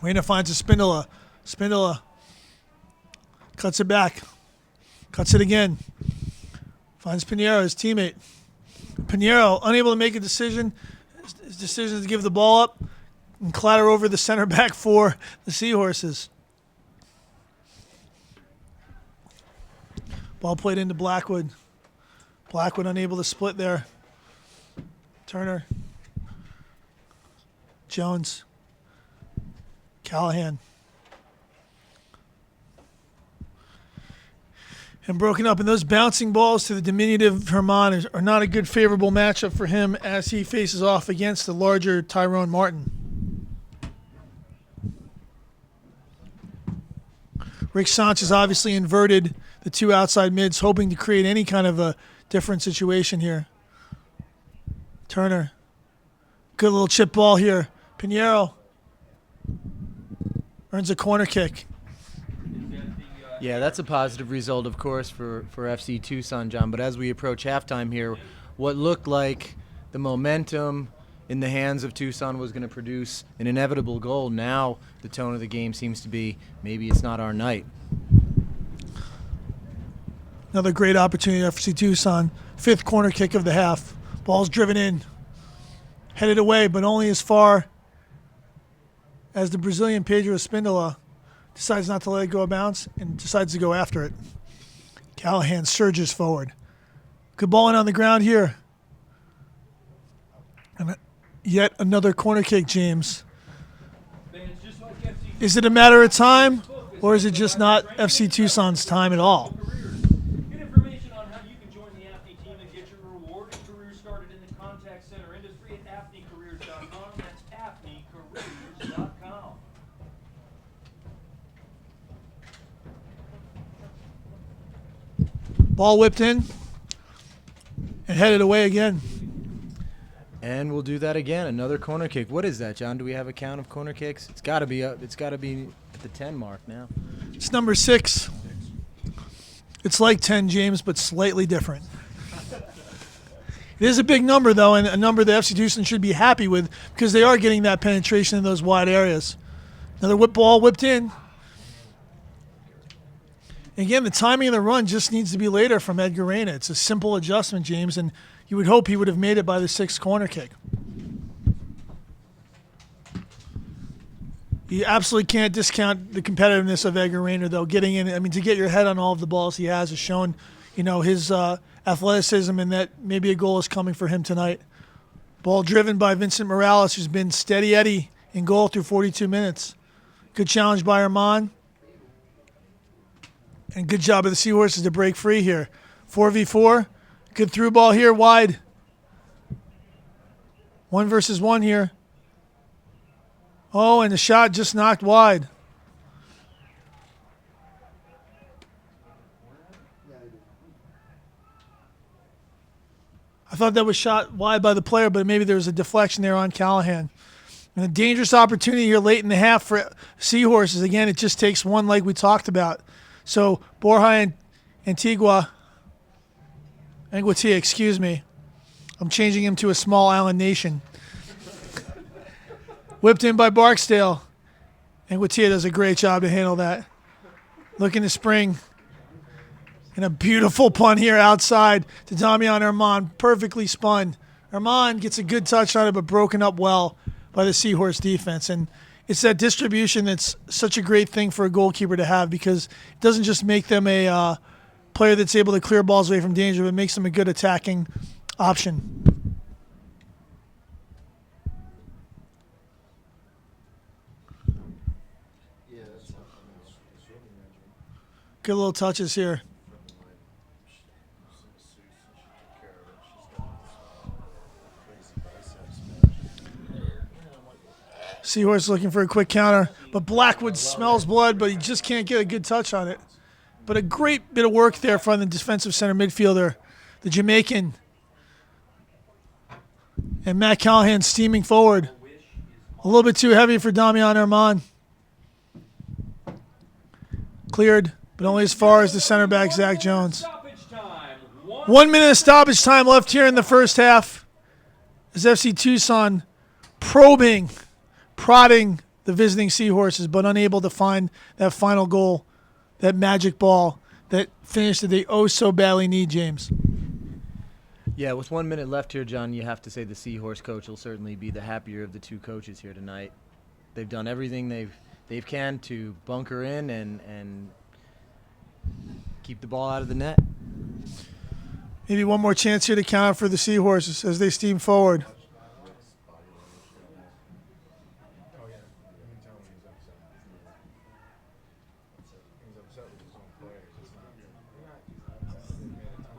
Reyna finds a Spindola. Spindola cuts it back. Cuts it again. Finds Pinheiro, his teammate. Pinheiro, unable to make a decision. His decision is to give the ball up and clatter over the center back for the Seahorses. Ball played into Blackwood. Blackwood unable to split there. Turner. Jones. Callahan. And broken up. And those bouncing balls to the diminutive Herman are not a good favorable matchup for him as he faces off against the larger Tyrone Martin. Rick Sanchez obviously inverted the two outside mids, hoping to create any kind of a different situation here. Turner. Good little chip ball here. Pinheiro earns a corner kick. Yeah, that's a positive result, of course, for FC Tucson, John. But as we approach halftime here, what looked like the momentum in the hands of Tucson was going to produce an inevitable goal. Now the tone of the game seems to be maybe it's not our night. Another great opportunity for FC Tucson. Fifth corner kick of the half. Ball's driven in. Headed away, but only as far as the Brazilian Pedro Spindola decides not to let it go a bounce and decides to go after it. Callahan surges forward. Good ball in on the ground here. And yet another corner kick, James. Is it a matter of time, or is it just not FC Tucson's time at all? Get information on how you can join the AFNI team and get your reward and career started in the contact center industry at AFNIcareers.com. That's AFNIcareers.com. Ball whipped in and headed away again. And we'll do that again. Another corner kick. What is that, John? Do we have a count of corner kicks? It's got to be up. It's got to be at the 10 mark now. It's number 6. It's like 10, James, but slightly different. It is a big number, though, and a number that FC Tucson should be happy with because they are getting that penetration in those wide areas. Another ball whipped in. Again, the timing of the run just needs to be later from Edgar Reyna. It's a simple adjustment, James, and you would hope he would have made it by the 6th corner kick. You absolutely can't discount the competitiveness of Edgar Reyna, though. Getting in, I mean, to get your head on all of the balls he has shown, his athleticism, and that maybe a goal is coming for him tonight. Ball driven by Vincent Morales, who's been steady Eddie in goal through 42 minutes. Good challenge by Armand. And good job of the Seahorses to break free here. 4v4. Good through ball here, wide. 1 versus 1 here. Oh, and the shot just knocked wide. I thought that was shot wide by the player, but maybe there was a deflection there on Callahan. And a dangerous opportunity here late in the half for Seahorses. Again, it just takes one like we talked about. So Borja and Antigua, excuse me. I'm changing him to a small island nation. Whipped in by Barksdale. Angutia does a great job to handle that. Looking to spring. And a beautiful punt here outside to Damian Armand. Perfectly spun. Armand gets a good touch on it, but broken up well by the Seahorse defense. And it's that distribution that's such a great thing for a goalkeeper to have, because it doesn't just make them a player that's able to clear balls away from danger, but it makes them a good attacking option. Good little touches here. Seahorse looking for a quick counter, but Blackwood smells blood, but he just can't get a good touch on it. But a great bit of work there from the defensive center midfielder, the Jamaican. And Matt Callahan steaming forward. A little bit too heavy for Damian Armand. Cleared, but only as far as the center back, Zach Jones. 1 minute of stoppage time left here in the first half, as FC Tucson prodding the visiting Seahorses, but unable to find that final goal, that magic ball, that finish that they oh so badly need, James. Yeah, with 1 minute left here, John, you have to say the Seahorse coach will certainly be the happier of the two coaches here tonight. They've done everything they've can to bunker in and keep the ball out of the net. Maybe one more chance here to counter for the Seahorses as they steam forward.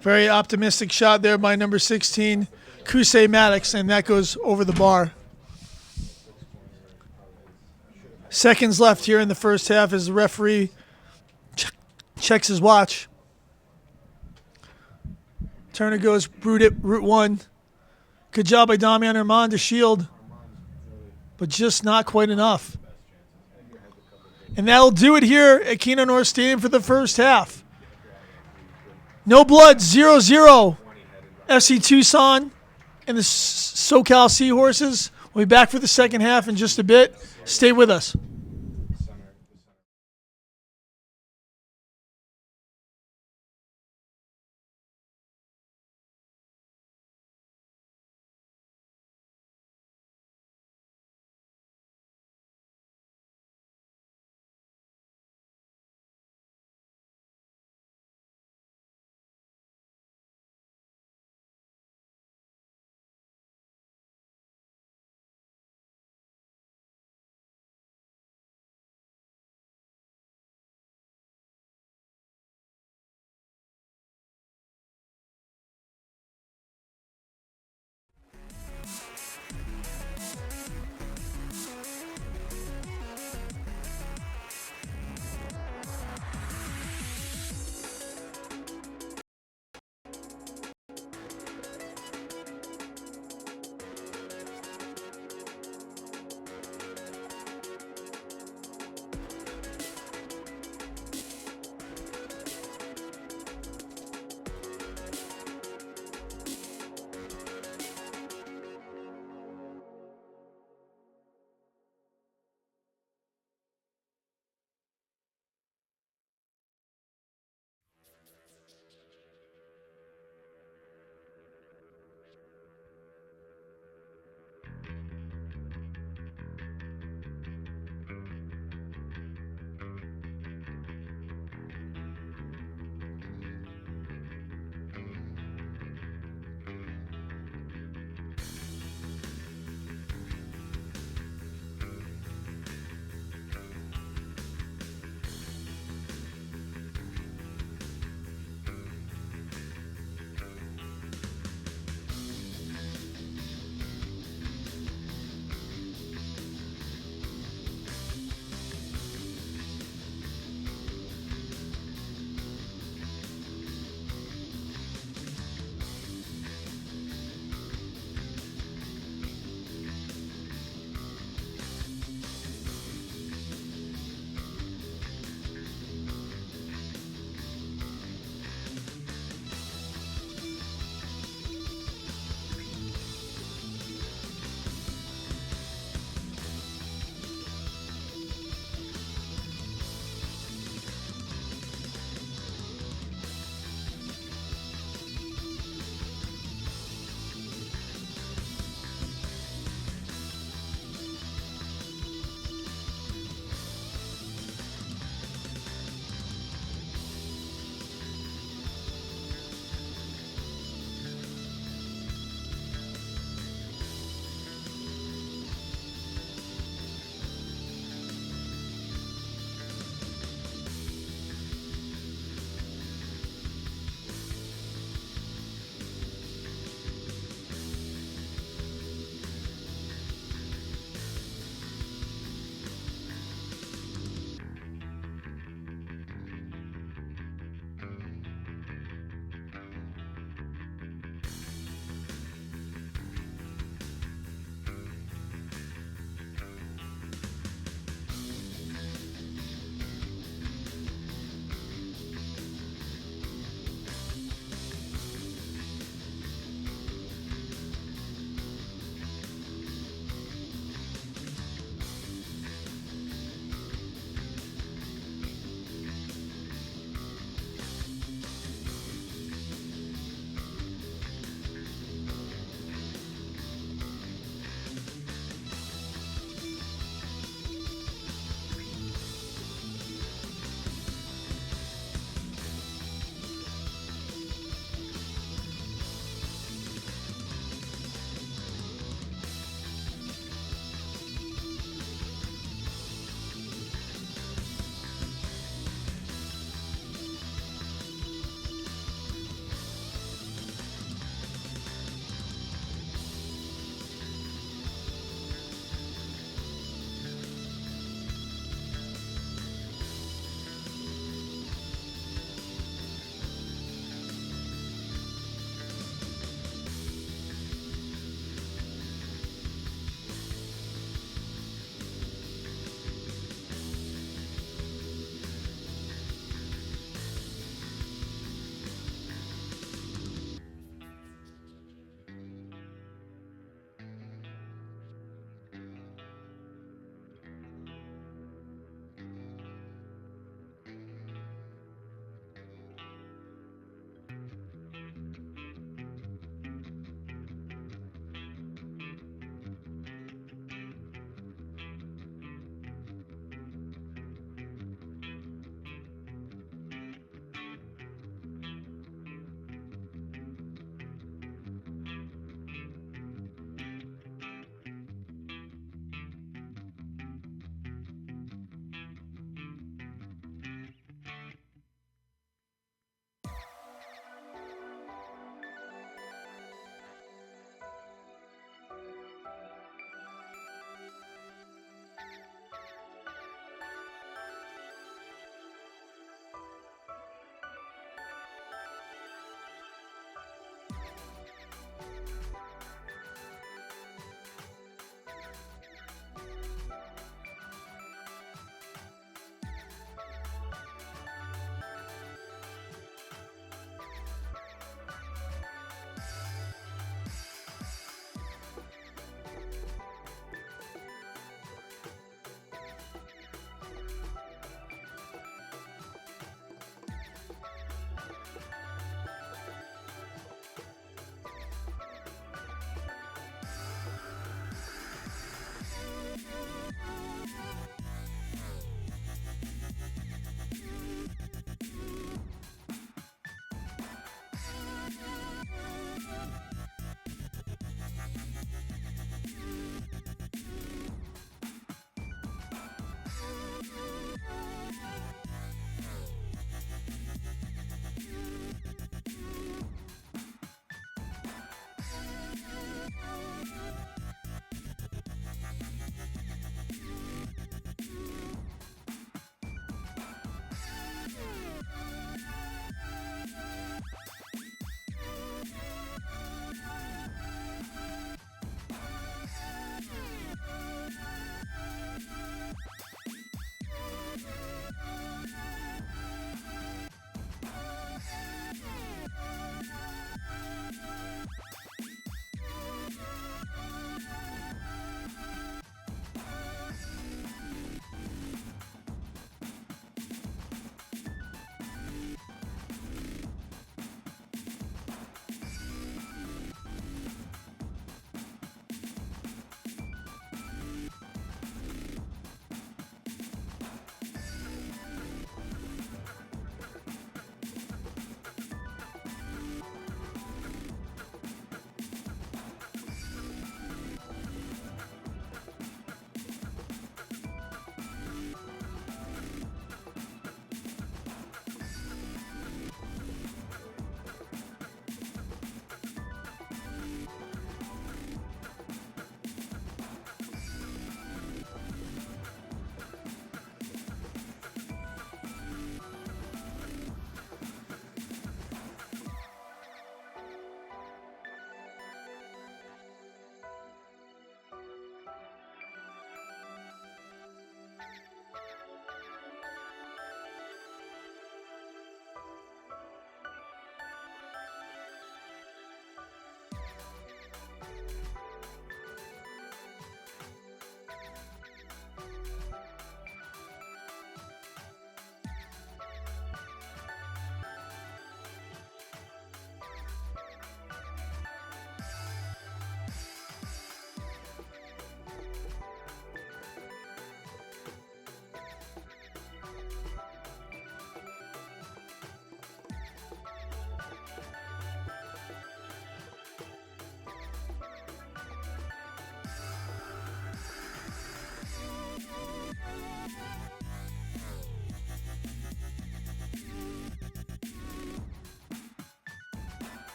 Very optimistic shot there by number 16, Kusei Maddox, and that goes over the bar. Seconds left here in the first half as the referee checks his watch. Turner goes route 1. Good job by Damian Armand to shield, but just not quite enough. And that'll do it here at Kino North Stadium for the first half. No blood, 0-0. FC Tucson and the SoCal Seahorses. We'll be back for the second half in just a bit. Stay with us.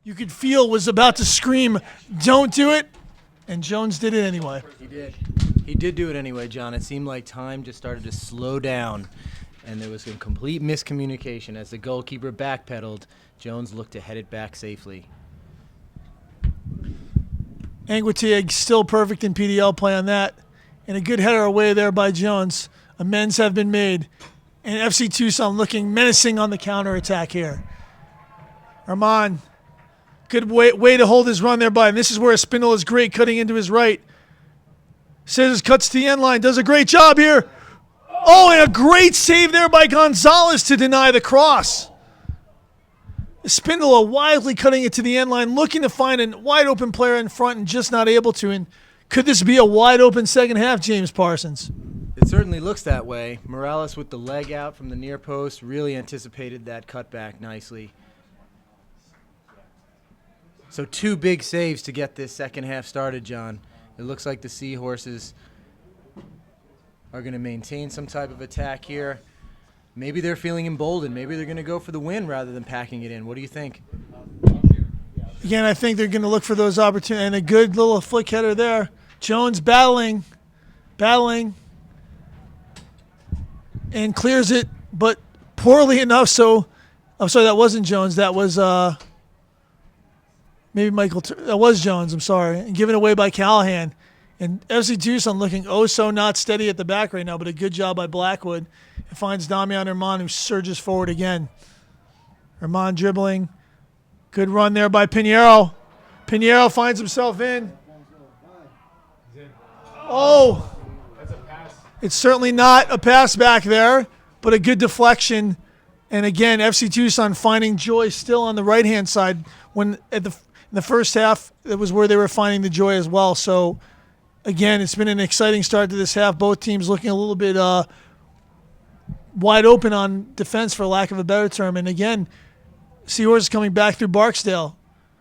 you could feel was about to scream, "Don't do it," and Jones did it anyway. He did. He did do it anyway, John. It seemed like time just started to slow down, and there was a complete miscommunication. As the goalkeeper backpedaled, Jones looked to head it back safely. Anguitia still perfect in PDL play on that. And a good header away there by Jones. Amends have been made. And FC Tucson looking menacing on the counterattack here. Armand, good way to hold his run there by him. This is where Espindola is great, cutting into his right. Scissors cuts to the end line, does a great job here. Oh, and a great save there by Gonzalez to deny the cross. Espindola wildly cutting it to the end line, looking to find a wide open player in front and just not able to. And could this be a wide open second half, James Parsons? It certainly looks that way. Morales with the leg out from the near post really anticipated that cutback nicely. So 2 big saves to get this second half started, John. It looks like the Seahorses are going to maintain some type of attack here. Maybe they're feeling emboldened. Maybe they're going to go for the win rather than packing it in. What do you think? Again, I think they're going to look for those opportunities. And a good little flick header there. Jones battling, and clears it, but poorly enough. So, I'm sorry, that wasn't Jones. That was maybe Michael. That was Jones. I'm sorry. And given away by Callahan. And FC Tucson looking oh so not steady at the back right now, but a good job by Blackwood. It finds Damian Herman, who surges forward again. Herman dribbling. Good run there by Pinheiro. Pinheiro finds himself in. Oh, it's certainly not a pass back there, but a good deflection. And again, FC Tucson finding joy still on the right-hand side. When in the first half, it was where they were finding the joy as well. So, again, it's been an exciting start to this half. Both teams looking a little bit wide open on defense, for lack of a better term. And again, Seahorses coming back through Barksdale,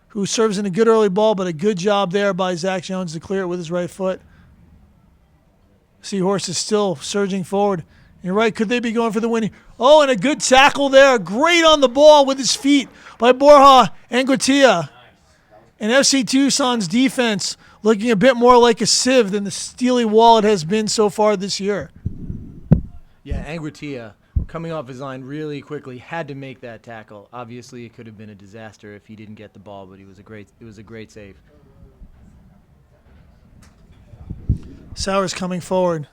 who serves in a good early ball, but a good job there by Zach Jones to clear it with his right foot. Seahorses still surging forward. You're right, could they be going for the win? Oh, and a good tackle there. Great on the ball with his feet by Borja Anguitia. And FC Tucson's defense looking a bit more like a sieve than the steely wall it has been so far this year. Yeah, Anguitia, coming off his line really quickly, had to make that tackle. Obviously, it could have been a disaster if he didn't get the ball, but it was a great save. Sowers coming forward.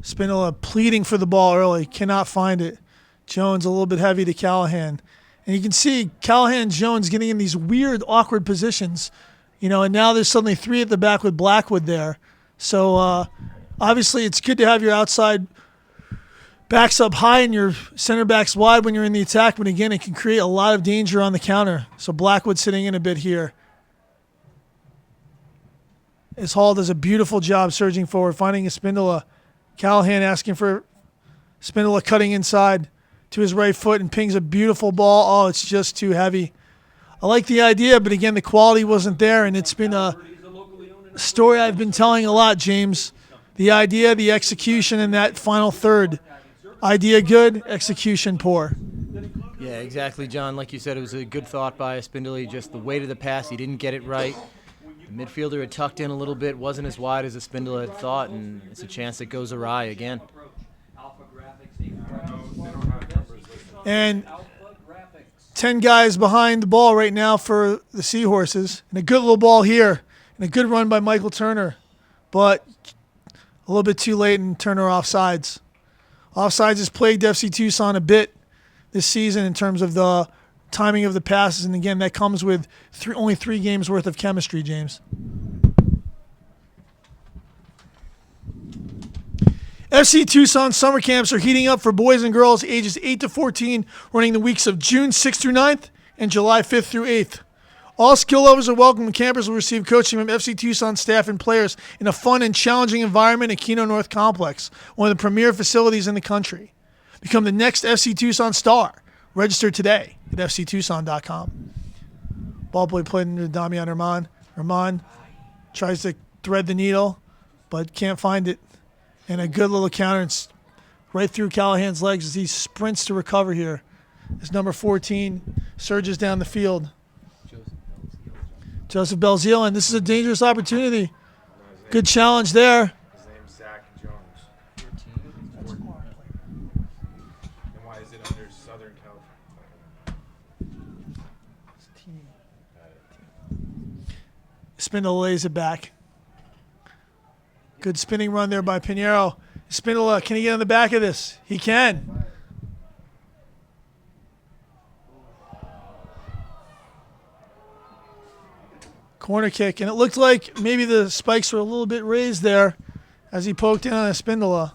Spinola pleading for the ball early, cannot find it. Jones a little bit heavy to Callahan. And you can see Callahan and Jones getting in these weird, awkward positions. And now there's suddenly 3 at the back with Blackwood there. So, obviously, it's good to have your outside backs up high and your center backs wide when you're in the attack. But, again, it can create a lot of danger on the counter. So, Blackwood sitting in a bit here. As Hall does a beautiful job surging forward, finding Espindola. Callahan asking for Espindola cutting inside to his right foot and pings a beautiful ball. Oh, it's just too heavy. I like the idea, but again, the quality wasn't there, and it's been a story I've been telling a lot, James. The idea, the execution, and that final third. Idea good, execution poor. Yeah, exactly, John. Like you said, it was a good thought by Espindola. Just the weight of the pass, he didn't get it right. The midfielder had tucked in a little bit, wasn't as wide as Espindola had thought, and it's a chance that goes awry again. And 10 guys behind the ball right now for the Seahorses. And a good little ball here. And a good run by Michael Turner. But a little bit too late, and Turner offsides. Offsides has plagued FC Tucson a bit this season in terms of the timing of the passes. And again, that comes with only 3 games worth of chemistry, James. FC Tucson summer camps are heating up for boys and girls ages 8 to 14, running the weeks of June 6th through 9th and July 5th through 8th. All skill levels are welcome, and campers will receive coaching from FC Tucson staff and players in a fun and challenging environment at Kino North Complex, one of the premier facilities in the country. Become the next FC Tucson star. Register today at fctucson.com. Ball boy played into Damian Herman. Herman tries to thread the needle, but can't find it. And a good little counter right through Callahan's legs as he sprints to recover here. as number 14 surges down the field. Joseph Belzile, and this is a dangerous opportunity. Good challenge there. His name's Zach Jones. And why is it under Southern California? Spindola lays it back. Good spinning run there by Pinheiro. Spindola, can he get on the back of this? He can. Corner kick, and it looked like maybe the spikes were a little bit raised there as he poked in on a Spindola.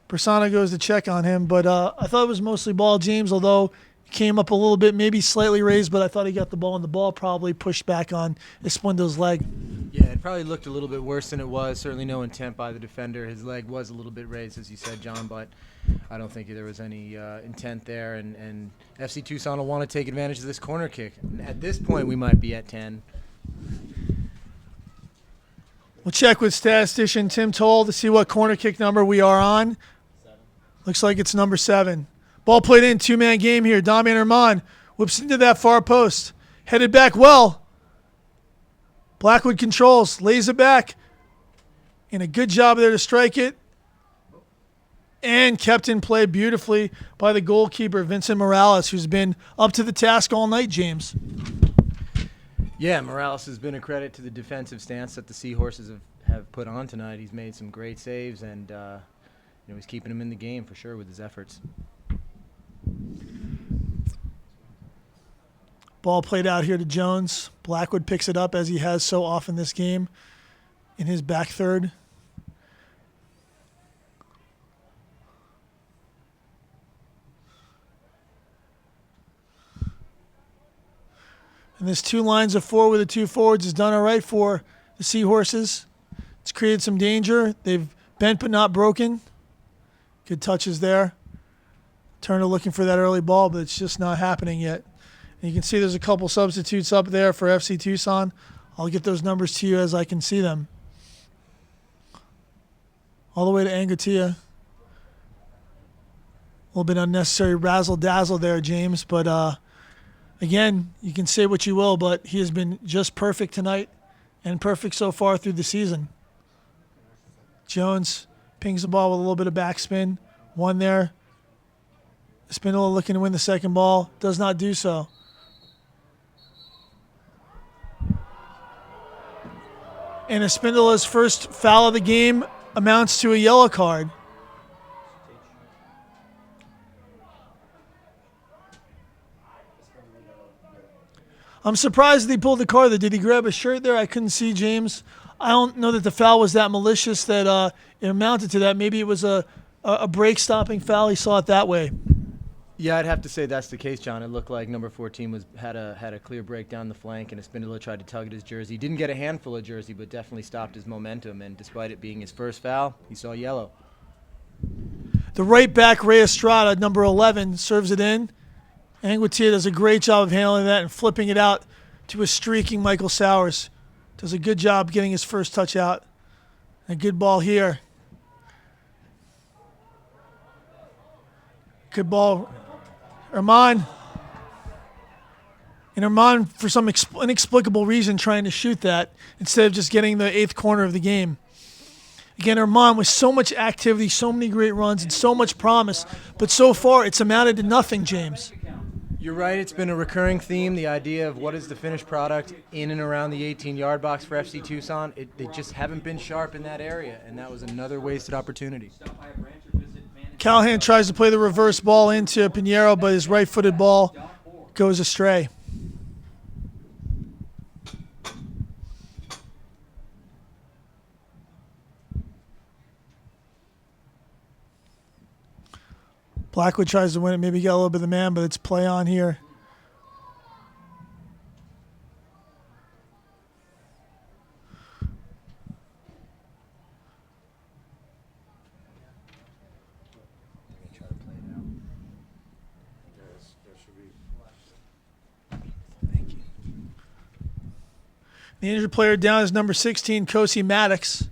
Persona goes to check on him, but I thought it was mostly ball, James, although it came up a little bit, maybe slightly raised, but I thought he got the ball, and the ball probably pushed back on Espindo's leg. Yeah, it probably looked a little bit worse than it was. Certainly no intent by the defender. His leg was a little bit raised, as you said, John, but I don't think there was any intent there. And FC Tucson will want to take advantage of this corner kick. And at this point, we might be at 10. We'll check with statistician Tim Toll to see what corner kick number we are on. Looks like it's number 7. Ball played in, two-man game here. Damian Herman whips into that far post. Headed back well. Blackwood controls, lays it back. And a good job there to strike it. And kept in play beautifully by the goalkeeper, Vincent Morales, who's been up to the task all night, James. Yeah, Morales has been a credit to the defensive stance that the Seahorses have put on tonight. He's made some great saves, and he's keeping him in the game for sure with his efforts. Ball played out here to Jones. Blackwood picks it up as he has so often this game in his back third. And this 2 lines of 4 with the 2 forwards has done all right for the Seahorses. It's created some danger. They've bent but not broken. Good touches there. Turner looking for that early ball, but it's just not happening yet. And you can see there's a couple substitutes up there for FC Tucson. I'll get those numbers to you as I can see them. All the way to Angotia. A little bit unnecessary razzle-dazzle there, James, but again, you can say what you will, but he has been just perfect tonight and perfect so far through the season. Jones pings the ball with a little bit of backspin. One there. Espindola looking to win the second ball. Does not do so. And Espindola's first foul of the game amounts to a yellow card. I'm surprised that he pulled the card. Did he grab a shirt there? I couldn't see, James. I don't know that the foul was that malicious that it amounted to that. Maybe it was a break-stopping foul. He saw it that way. Yeah, I'd have to say that's the case, John. It looked like number 14 had a clear break down the flank, and Espindola tried to tug at his jersey. He didn't get a handful of jersey, but definitely stopped his momentum. And despite it being his first foul, he saw yellow. The right back, Ray Estrada, number 11, serves it in. Angutia does a great job of handling that and flipping it out to a streaking Michael Sowers. Does a good job getting his first touch out. A good ball here. Good ball. Herman. And Herman, for some inexplicable reason, trying to shoot that instead of just getting the 8th corner of the game. Again, Herman with so much activity, so many great runs, and so much promise. But so far, it's amounted to nothing, James. You're right. It's been a recurring theme, the idea of what is the finished product in and around the 18-yard box for FC Tucson. They just haven't been sharp in that area, and that was another wasted opportunity. Callahan tries to play the reverse ball into Pinheiro, but his right-footed ball goes astray. Blackwood tries to win it. Maybe get a little bit of the man, but it's play on here. Thank you. The injured player down is number 16, Kosi Maddox.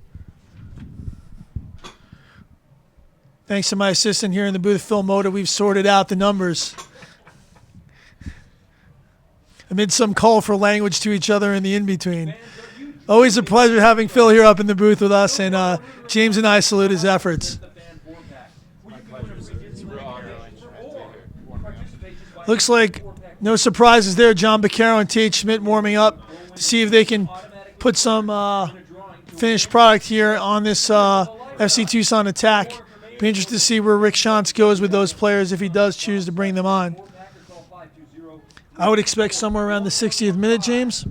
Thanks to my assistant here in the booth, Phil Moda, we've sorted out the numbers. Amid some call for language to each other in the in-between. Always a pleasure having Phil here up in the booth with us, and James and I salute his efforts. Looks like no surprises there. John Beccaro and Tate Schmidt warming up to see if they can put some finished product here on this FC Tucson attack. Be interested to see where Rick Shantz goes with those players if he does choose to bring them on. I would expect somewhere around the 60th minute, James.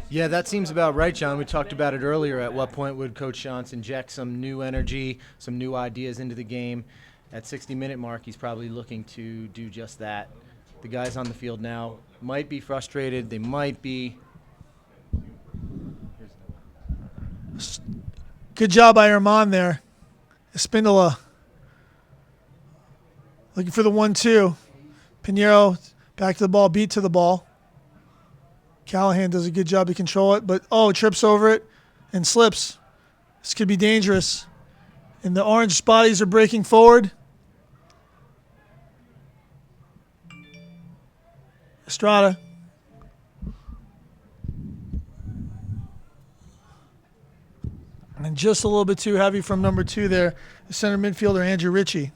Yeah, that seems about right, John. We talked about it earlier. At what point would Coach Shantz inject some new energy, some new ideas into the game? At 60-minute mark, he's probably looking to do just that. The guys on the field now might be frustrated. They might be. Good job by Herman there. Espindola looking for the 1-2. Pinheiro back to the ball, beat to the ball. Callahan does a good job to control it, but trips over it and slips. This could be dangerous. And the orange bodies are breaking forward. Estrada. And just a little bit too heavy from number 2 there, the center midfielder, Andrew Ritchie.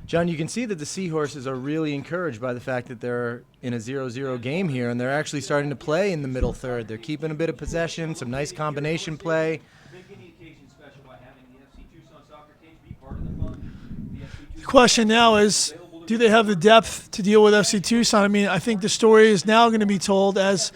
John, you can see that the Seahorses are really encouraged by the fact that they're in a 0-0 game here, and they're actually starting to play in the middle third. They're keeping a bit of possession, some nice combination play. The question now is, do they have the depth to deal with FC Tucson? I mean, I think the story is now going to be told as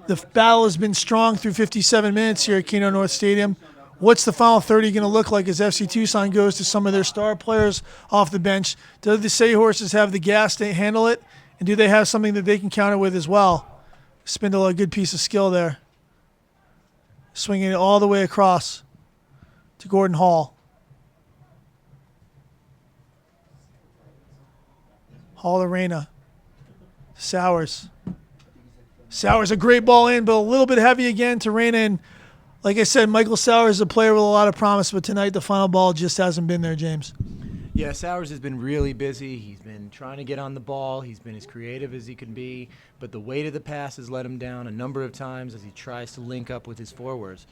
the battle has been strong through 57 minutes here at Kino North Stadium. What's the final 30 going to look like as FC Tucson goes to some of their star players off the bench? Do the Seahorses have the gas to handle it? And do they have something that they can counter with as well? Spindle, a good piece of skill there. Swinging it all the way across to Gordon Hall. Hall Arena. Sowers. Sowers, a great ball in, but a little bit heavy again to Reyna. And like I said, Michael Sowers is a player with a lot of promise, but tonight the final ball just hasn't been there, James. Yeah, Sowers has been really busy. He's been trying to get on the ball. He's been as creative as he can be, but the weight of the pass has let him down a number of times as he tries to link up with his forwards.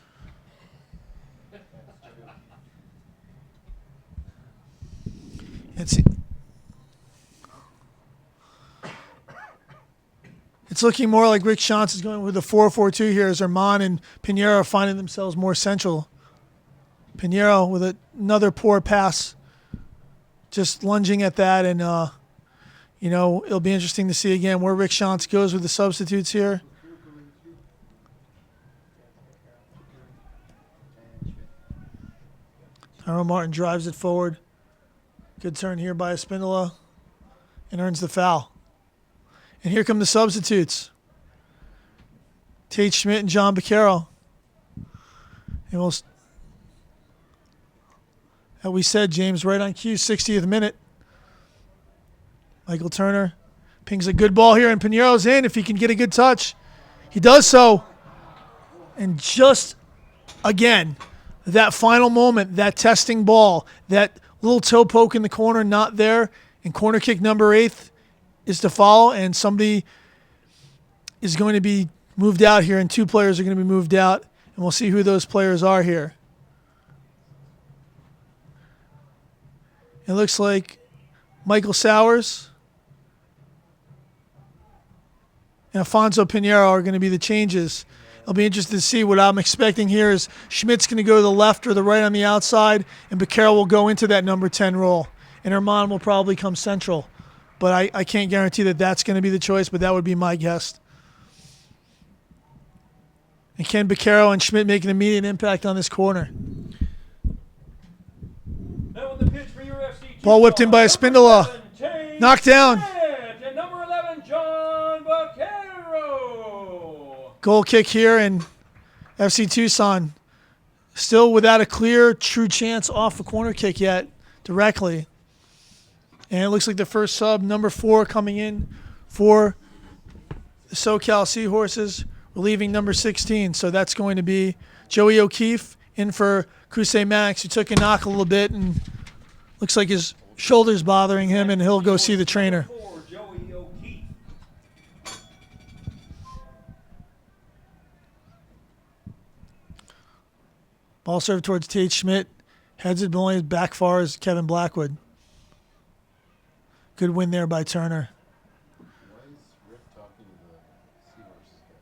It's looking more like Rick Shantz is going with a 4-4-2 here as Herman and Pinheiro are finding themselves more central. Pinheiro with another poor pass, just lunging at that, and it'll be interesting to see again where Rick Shantz goes with the substitutes here. Tyrone Martin drives it forward. Good turn here by Espindola and earns the foul. And here come the substitutes. Tate Schmidt and John Beccaro. And we said, James, right on cue, 60th minute. Michael Turner pings a good ball here, and Pinheiro's in if he can get a good touch. He does so. And just, again, that final moment, that testing ball, that little toe poke in the corner, not there, and corner kick number 8 is to follow, and somebody is going to be moved out here, and 2 players are going to be moved out, and we'll see who those players are here. It looks like Michael Sowers and Alfonso Pinheiro are going to be the changes. I'll be interested to see. What I'm expecting here is Schmidt's going to go to the left or the right on the outside, and Beccaro will go into that number 10 role, and Herman will probably come central. But I can't guarantee that that's going to be the choice, but that would be my guess. And can Beccaro and Schmidt make an immediate impact on this corner? Ball whipped in by Espindola. Knocked down. And number 11, John Beccaro. Goal kick here, and FC Tucson still without a clear, true chance off a corner kick yet directly. And it looks like the first sub, number 4, coming in for the SoCal Seahorses, relieving number 16. So that's going to be Joey O'Keefe in for Kusei Max, who took a knock a little bit and looks like his shoulder's bothering him, and he'll go see the trainer. 4, Joey O'Keefe. Ball served towards Tate Schmidt. Heads it, but only back far as Kevin Blackwood. Good win there by Turner. Why is Rick talking to the Seahorses guy?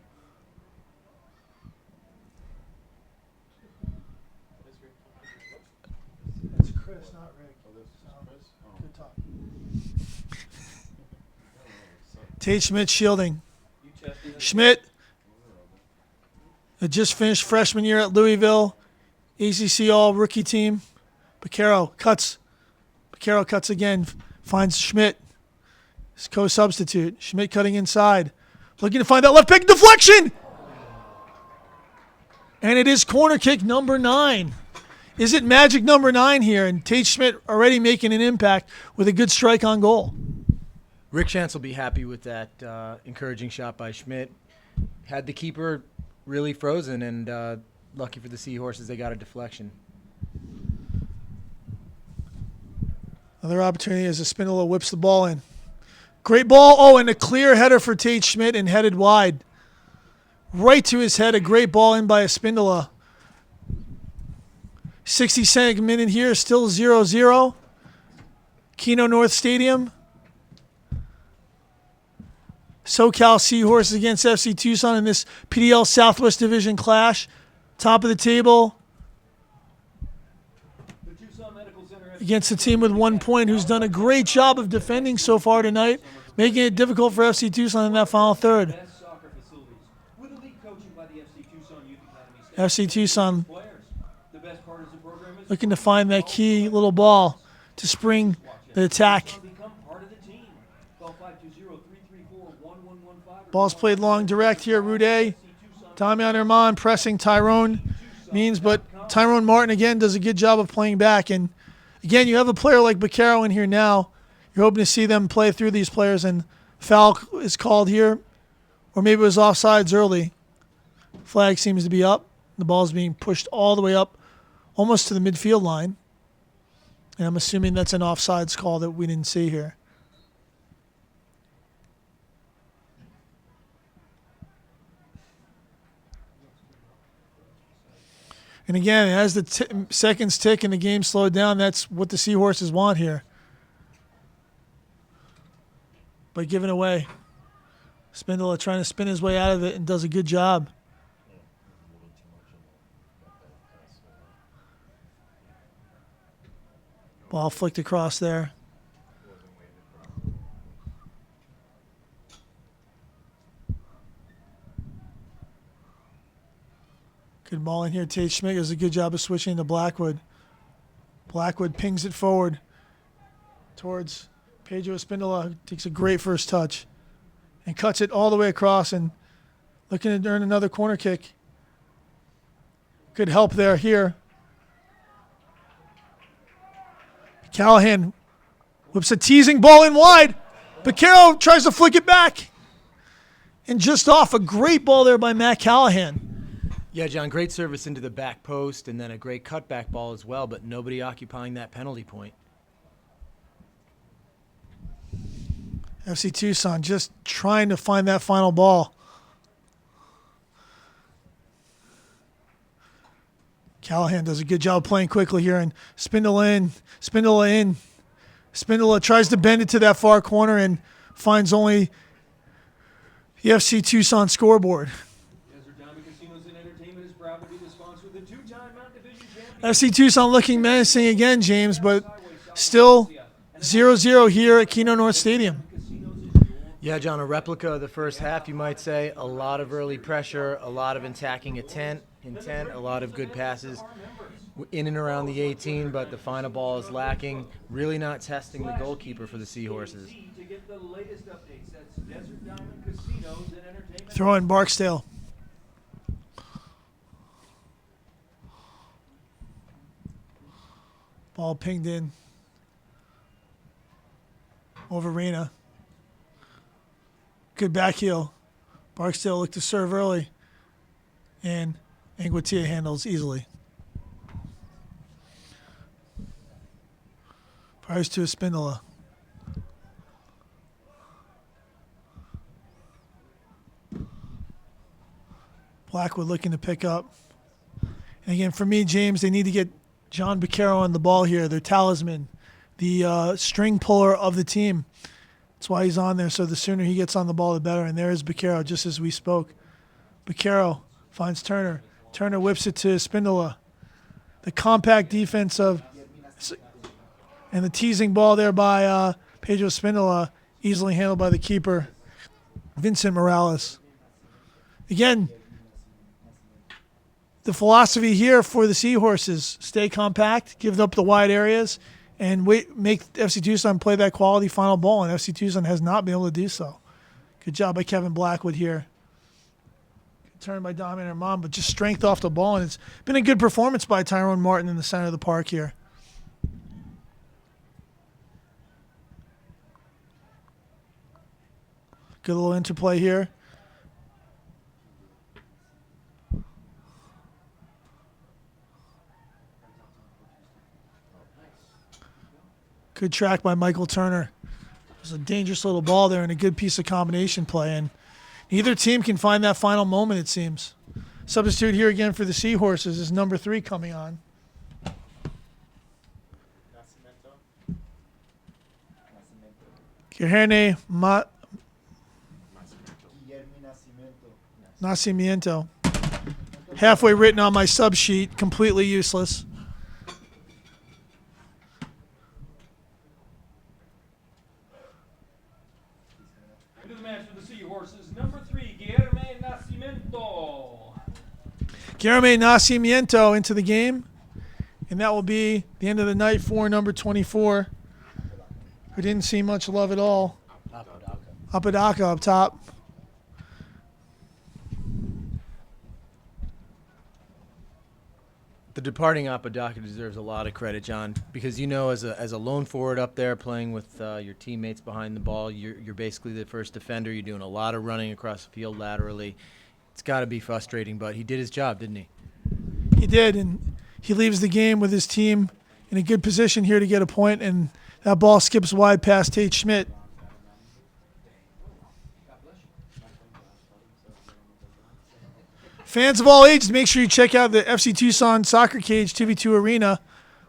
What is Rick talking to? That's Chris, not Rick. Oh, this is Chris? Oh. Good talk. Tate Schmidt shielding. You tested it? Schmidt, had just finished freshman year at Louisville. ACC All rookie team. Baccaro cuts. Baccaro cuts again. Finds Schmidt. His co-substitute. Schmidt cutting inside. Looking to find that left pick. Deflection! And it is corner kick number 9. Is it magic number 9 here? And Tate Schmidt already making an impact with a good strike on goal. Rick Chance will be happy with that encouraging shot by Schmidt. Had the keeper really frozen, and lucky for the Seahorses, they got a deflection. Another opportunity as Espindola whips the ball in. Great ball. Oh, and a clear header for Tate Schmidt and headed wide. Right to his head. A great ball in by Espindola. 62nd minute here. Still 0-0. Kino North Stadium. SoCal Seahorses against FC Tucson in this PDL Southwest Division clash. Top of the table The Tucson Medical Center against a team with 1 point who's done a great job of defending so far tonight, making it difficult for FC Tucson in that final third. best soccer facilities with elite coaching by the FC Tucson Youth Academy staff. FC Tucson Players. The best part is the program is looking to find that key little ball to spring the attack. become part of the team. Call 520-334-1115. Ball's played long direct here. Rude. Damian Herman pressing Tyrone Means, but Tyrone Martin again does a good job of playing back. And again, you have a player like Baccaro in here now. You're hoping to see them play through these players, and foul is called here, or maybe it was offsides early. Flag seems to be up. The ball's being pushed all the way up, almost to the midfield line. And I'm assuming that's an offsides call that we didn't see here. And again, as the seconds tick and the game slowed down, that's what the Seahorses want here. But giving away. Spindola trying to spin his way out of it and does a good job. Ball flicked across there. Good ball in here. Tate Schmidt does a good job of switching to Blackwood. Blackwood pings it forward towards Pedro Espindola. Takes a great first touch and cuts it all the way across and looking to earn another corner kick. Good help there here. Callahan whips a teasing ball in wide. Baccaro tries to flick it back. And just off, a great ball there by Matt Callahan. Yeah, John, great service into the back post and then a great cutback ball as well, but nobody occupying that penalty point. FC Tucson just trying to find that final ball. Callahan does a good job playing quickly here, and Spindola in. Spindola tries to bend it to that far corner and finds only the FC Tucson scoreboard. Desert Diamond Casinos and Entertainment is proud to be the sponsor of the two-time Mountain Division champion. FC Tucson looking menacing again, James, but still 0-0 here at Kino North Stadium. Yeah, John, a replica of the first half, you might say. A lot of early pressure, a lot of attacking intent, a lot of good passes in and around the 18, but the final ball is lacking. Really not testing the goalkeeper for the Seahorses. To get the latest updates, that's Desert Diamond Casinos and Entertainment. Throw in Barksdale. Ball pinged in. Over Reyna. Good back heel. Barksdale looked to serve early. And Anguatia handles easily. Price to Espindola. Blackwood looking to pick up. And again, for me, James, they need to get John Baccaro on the ball here, their talisman, the string puller of the team. That's why he's on there, so the sooner he gets on the ball, the better. And there is Baccaro, just as we spoke. Baccaro finds Turner. Turner whips it to Espindola. The compact defense of and the teasing ball there by Pedro Espindola, easily handled by the keeper, Vincent Morales. Again, the philosophy here for the Seahorses, stay compact, give up the wide areas, and make FC Tucson play that quality final ball, and FC Tucson has not been able to do so. Good job by Kevin Blackwood here. Good turn by Damian Herman, but just strength off the ball, and it's been a good performance by Tyrone Martin in the center of the park here. Good little interplay here. Good track by Michael Turner. There's a dangerous little ball there and a good piece of combination play. And neither team can find that final moment, it seems. Substitute here again for the Seahorses is number 3 coming on. Guilherme Nascimento. Halfway written on my sub sheet, completely useless. Into the match for the Seahorses, number 3, Guilherme Nascimento. Guilherme Nascimento into the game. And that will be the end of the night for number 24, who didn't see much love at all. Apodaca up top. The departing Apodaca deserves a lot of credit, John, because you know, as a lone forward up there playing with your teammates behind the ball, you're basically the first defender. You're doing a lot of running across the field laterally. It's got to be frustrating, but he did his job, didn't he? He did, and he leaves the game with his team in a good position here to get a point, and that ball skips wide past Tate Schmidt. Fans of all ages, make sure you check out the FC Tucson Soccer Cage 2v2 Arena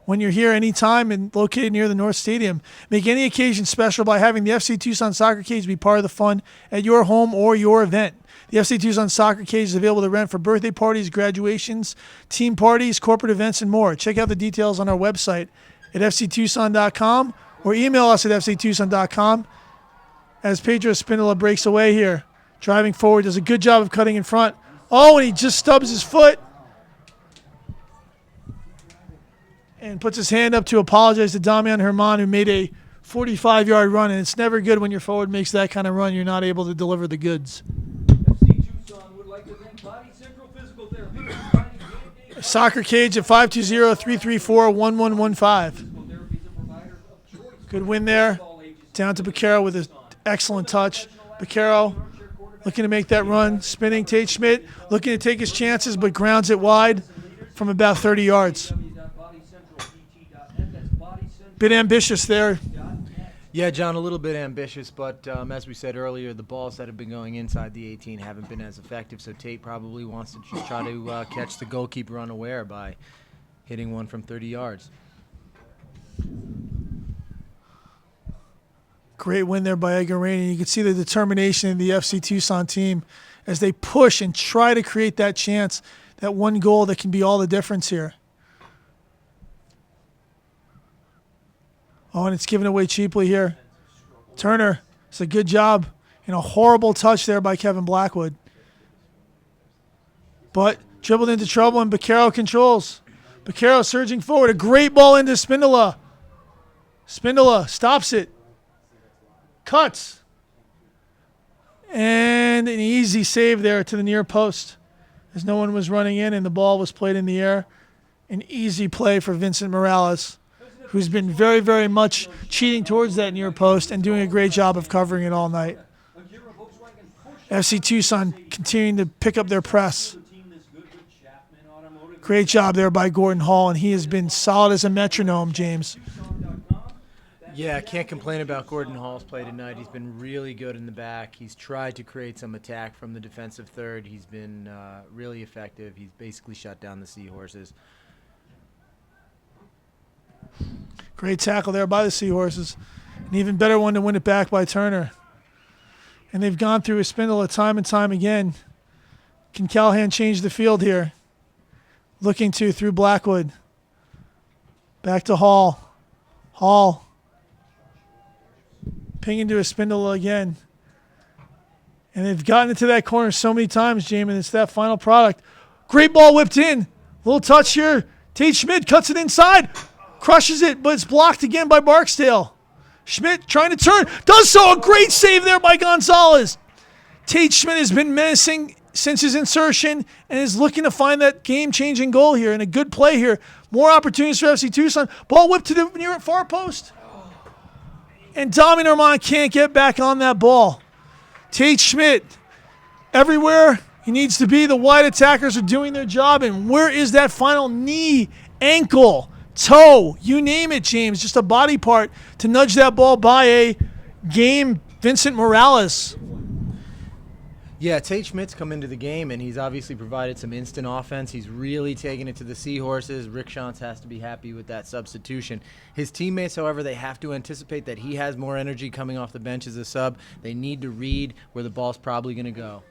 when you're here anytime and located near the North Stadium. Make any occasion special by having the FC Tucson Soccer Cage be part of the fun at your home or your event. The FC Tucson Soccer Cage is available to rent for birthday parties, graduations, team parties, corporate events, and more. Check out the details on our website at fctucson.com or email us at fctucson.com as Pedro Espindola breaks away here. Driving forward, does a good job of cutting in front. Oh, and he just stubs his foot and puts his hand up to apologize to Damian Herman, who made a 45-yard run. And it's never good when your forward makes that kind of run. You're not able to deliver the goods. FC Tucson would like to thank Body Central Physical Therapy. Soccer Cage at 520-334-1115. Good win there. Down to Baccaro with an excellent touch. Baccaro looking to make that run, spinning. Tate Schmidt looking to take his chances, but grounds it wide from about 30 yards. Bit ambitious there. Yeah, John, a little bit ambitious, but as we said earlier, the balls that have been going inside the 18 haven't been as effective, so Tate probably wants to try to catch the goalkeeper unaware by hitting one from 30 yards. Great win there by Edgar Rainey. You can see the determination in the FC Tucson team as they push and try to create that chance, that one goal that can be all the difference here. Oh, and it's given away cheaply here. Turner, it's a good job and a horrible touch there by Kevin Blackwood. But dribbled into trouble and Baccaro controls. Baccaro surging forward. A great ball into Espindola. Espindola stops it. Cuts. And an easy save there to the near post as no one was running in and the ball was played in the air. An easy play for Vincent Morales, who's been very, very much cheating towards that near post and doing a great job of covering it all night. FC Tucson continuing to pick up their press. Great job there by Gordon Hall, and he has been solid as a metronome, James. Yeah, can't complain about Gordon Hall's play tonight. He's been really good in the back. He's tried to create some attack from the defensive third. He's been really effective. He's basically shut down the Seahorses. Great tackle there by the Seahorses. An even better one to win it back by Turner. And they've gone through a spindle a time and time again. Can Callahan change the field here? Looking to through Blackwood. Back to Hall. Hall. Ping into a spindle again. And they've gotten into that corner so many times, Jamin. It's that final product. Great ball whipped in. Little touch here. Tate Schmidt cuts it inside. Crushes it, but it's blocked again by Barksdale. Schmidt trying to turn. Does so. A great save there by Gonzalez. Tate Schmidt has been menacing since his insertion and is looking to find that game-changing goal here. And a good play here. More opportunities for FC Tucson. Ball whipped to the near far post. And Dami Normand can't get back on that ball. Tate Schmidt, everywhere he needs to be. The wide attackers are doing their job. And where is that final knee, ankle, toe, you name it, James. Just a body part to nudge that ball by a game Vincent Morales. Yeah, Tate Schmidt's come into the game, and he's obviously provided some instant offense. He's really taken it to the Seahorses. Rick Shantz has to be happy with that substitution. His teammates, however, they have to anticipate that he has more energy coming off the bench as a sub. They need to read where the ball's probably going to go.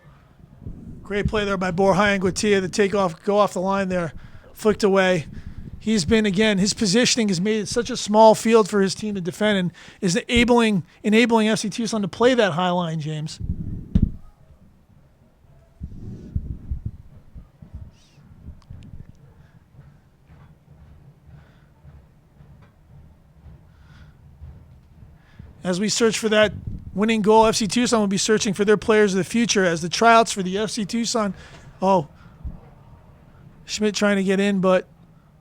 Great play there by Borja and Guatia to go off the line there. Flicked away. He's been, again, his positioning has made it such a small field for his team to defend and is enabling FC Tucson to play that high line, James. As we search for that winning goal, FC Tucson will be searching for their players of the future as the tryouts for the FC Tucson. Oh, Schmidt trying to get in, but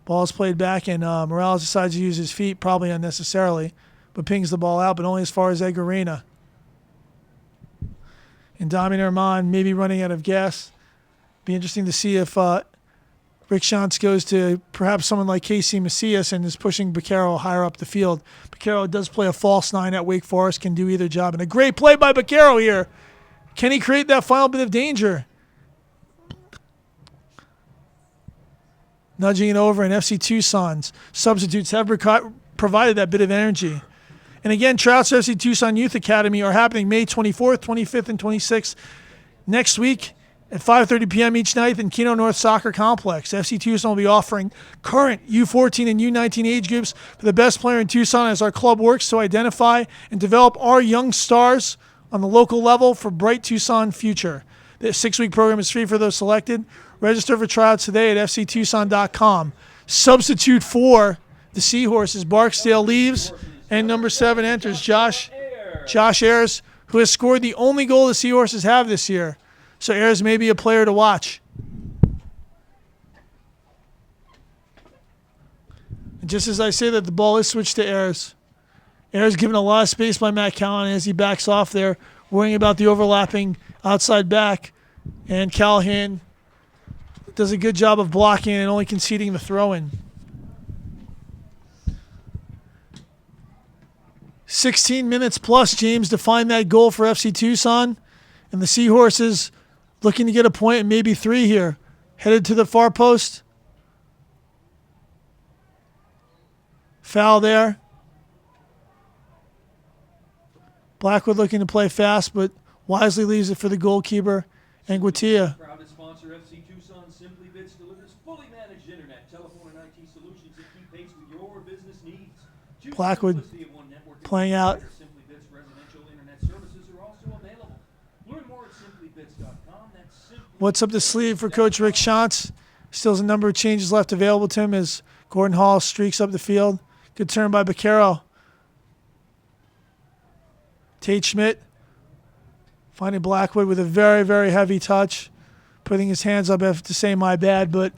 ball's played back, and Morales decides to use his feet, probably unnecessarily, but pings the ball out, but only as far as Edgar Reyna. And Dami Normand maybe running out of gas. Be interesting to see if Rick Shantz goes to perhaps someone like Casey Macias and is pushing Baquero higher up the field. Baquero does play a false nine at Wake Forest, can do either job. And a great play by Baquero here. Can he create that final bit of danger? Nudging it over, and FC Tucson's substitutes have provided that bit of energy. And again, tryouts for FC Tucson Youth Academy are happening May 24th, 25th, and 26th next week at 5:30 p.m. each night in Kino North Soccer Complex. FC Tucson will be offering current U14 and U19 age groups for the best player in Tucson as our club works to identify and develop our young stars on the local level for bright Tucson future. This 6-week program is free for those selected. Register for tryouts today at fctucson.com. Substitute for the Seahorses. Barksdale leaves, and number 7 enters Josh Ayers, who has scored the only goal the Seahorses have this year. So Ayers may be a player to watch. And just as I say that, the ball is switched to Ayers. Ayers given a lot of space by Matt Callahan as he backs off there, worrying about the overlapping outside back. And Callahan does a good job of blocking and only conceding the throw-in. 16 minutes plus, James, to find that goal for FC Tucson. And the Seahorses looking to get a point and maybe 3 here. Headed to the far post. Foul there. Blackwood looking to play fast, but wisely leaves it for the goalkeeper, Anguatia. Proud to sponsor FC Tucson. Simply Bits delivers fully managed internet, telephone, and IT solutions that keep pace with your business needs. Choose Blackwood simplicity of one network that playing out. Simply Bits residential internet services are also available. Learn more at simplybits.com. That's simply What's up the sleeve for Coach Rick Shantz? Still has a number of changes left available to him as Gordon Hall streaks up the field. Good turn by Baquero. Tate Schmidt finding Blackwood with a very, very heavy touch. Putting his hands up, I have to say my bad, but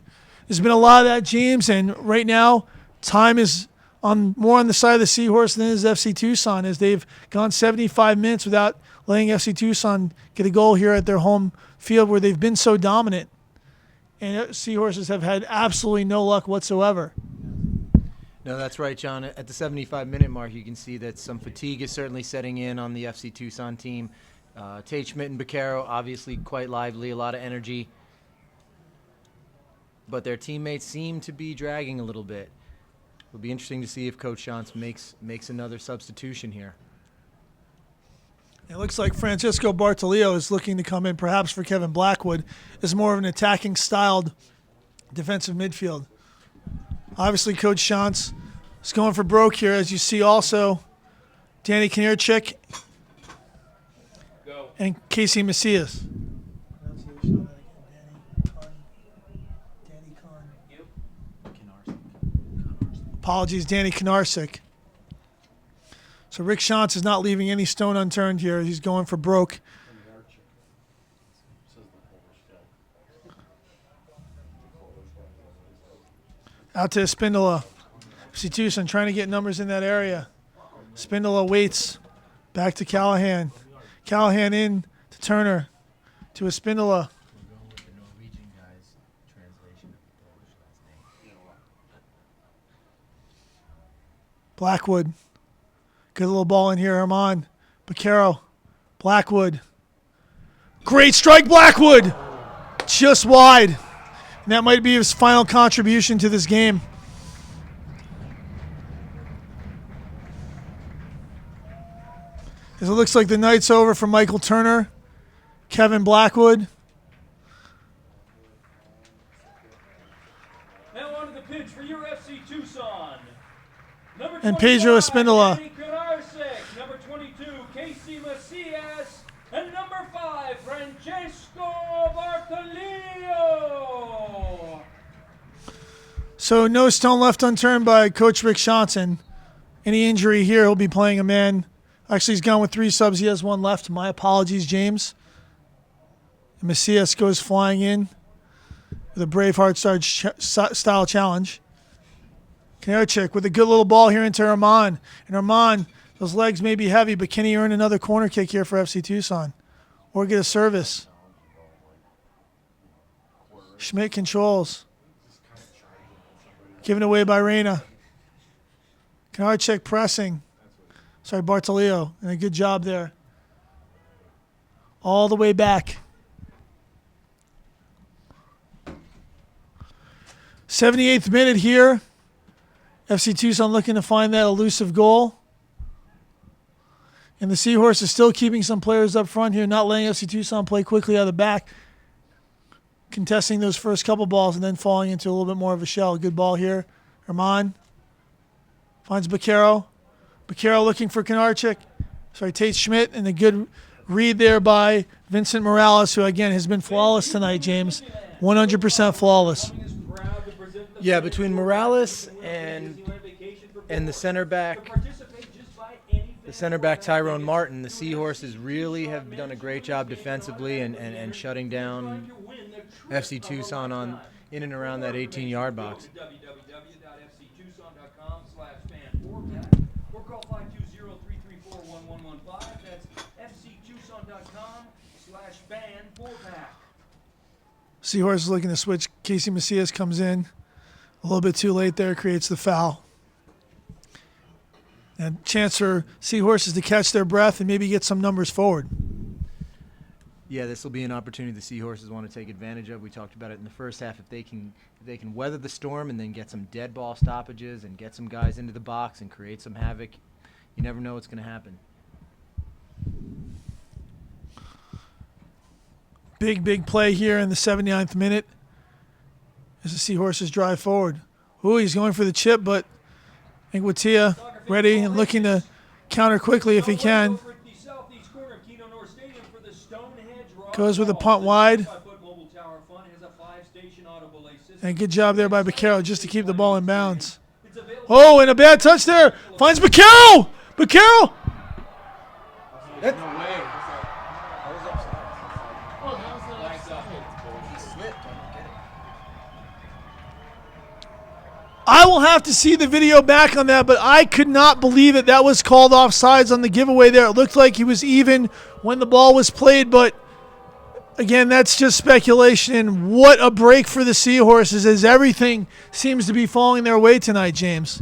there's been a lot of that, James, and right now time is more on the side of the Seahorse than it is FC Tucson, as they've gone 75 minutes without letting FC Tucson get a goal here at their home field where they've been so dominant. And Seahorses have had absolutely no luck whatsoever. No, that's right, John. At the 75-minute mark, you can see that some fatigue is certainly setting in on the FC Tucson team. Tate Schmidt and Baccaro, obviously quite lively, a lot of energy. But their teammates seem to be dragging a little bit. It'll be interesting to see if Coach Shantz makes another substitution here. It looks like Francisco Bartolio is looking to come in, perhaps for Kevin Blackwood, as more of an attacking-styled defensive midfield. Obviously, Coach Shantz is going for broke here, as you see also Danny Knierczyk and Casey Macias. Apologies, Danny Knarczyk. So Rick Shantz is not leaving any stone unturned here. He's going for broke. Out to Espindola. FC Tucson trying to get numbers in that area. Espindola waits. Back to Callahan. Callahan in to Turner. To Espindola. Blackwood. Good little ball in here. Herman. Baccaro. Blackwood. Great strike, Blackwood. Just wide. And that might be his final contribution to this game. As it looks like the night's over for Michael Turner. Kevin Blackwood. Now on to the pitch for your FC Tucson. Number And Pedro 25, Espindola. Danny Knarczyk. Number 22, Casey Macias. And number 5, Francesco Bartolio. So no stone left unturned by Coach Rick Shantz. Any injury here, he'll be playing a man. Actually, he's gone with 3 subs. He has 1 left. My apologies, James. And Macias goes flying in with a Braveheart-style challenge. Knierczyk with a good little ball here into Herman. And Herman, those legs may be heavy, but can he earn another corner kick here for FC Tucson? Or get a service? Schmidt controls. Given away by Reyna. Knierczyk pressing. Sorry, Bartolio. And a good job there. All the way back. 78th minute here. FC Tucson looking to find that elusive goal. And the Seahorses is still keeping some players up front here, not letting FC Tucson play quickly out of the back. Contesting those first couple balls and then falling into a little bit more of a shell. Good ball here. Herman finds Baccaro. Baccaro looking for Knarczyk. Sorry, Tate Schmidt. And a good read there by Vincent Morales, who, again, has been flawless tonight, James. 100% flawless. Yeah, between Morales and the center back, Tyrone Martin, the Seahorses really have done a great job defensively and shutting down FC Tucson in and around that 18-yard box. Or call 520-334-1115. That's fctucson.com/fan4pack. Seahorses looking to switch. Casey Macias comes in. A little bit too late there, creates the foul. And chance for Seahorses to catch their breath and maybe get some numbers forward. Yeah, this will be an opportunity the Seahorses want to take advantage of. We talked about it in the first half. If they can weather the storm and then get some dead ball stoppages and get some guys into the box and create some havoc, you never know what's going to happen. Big play here in the 79th minute as the Seahorses drive forward. Ooh, he's going for the chip, but Nguatia ready and looking to counter quickly if he can. Goes with a punt wide. And good job there by Baccaro just to keep the ball in bounds. Oh, and a bad touch there. Finds Baccaro! Baccaro! I will have to see the video back on that, but I could not believe it. That was called offsides on the giveaway there. It looked like he was even when the ball was played, but again, that's just speculation. What a break for the Seahorses as everything seems to be falling their way tonight, James.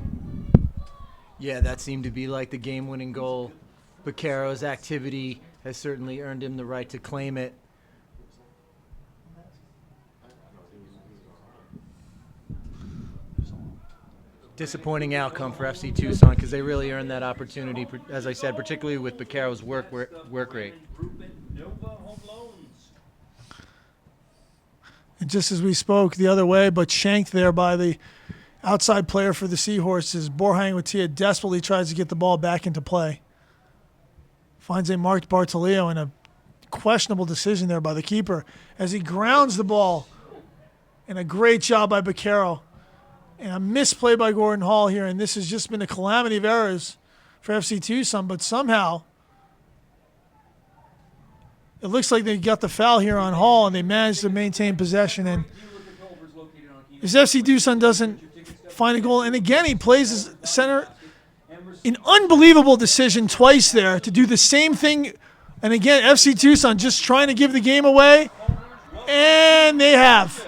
Yeah, that seemed to be like the game-winning goal. Baccaro's activity has certainly earned him the right to claim it. Disappointing outcome for FC Tucson because they really earned that opportunity, as I said, particularly with Baccaro's work rate. And just as we spoke the other way, but shanked there by the outside player for the Seahorses, Borja Angutia desperately tries to get the ball back into play. Finds a marked Bartoleo and a questionable decision there by the keeper as he grounds the ball. And a great job by Baccaro. And a misplay by Gordon Hall here, and this has just been a calamity of errors for FC Tucson, but somehow it looks like they got the foul here on Hall, and they managed to maintain possession. And as FC Tucson doesn't find a goal, and again he plays his center, an unbelievable decision twice there to do the same thing. And again, FC Tucson just trying to give the game away, and they have.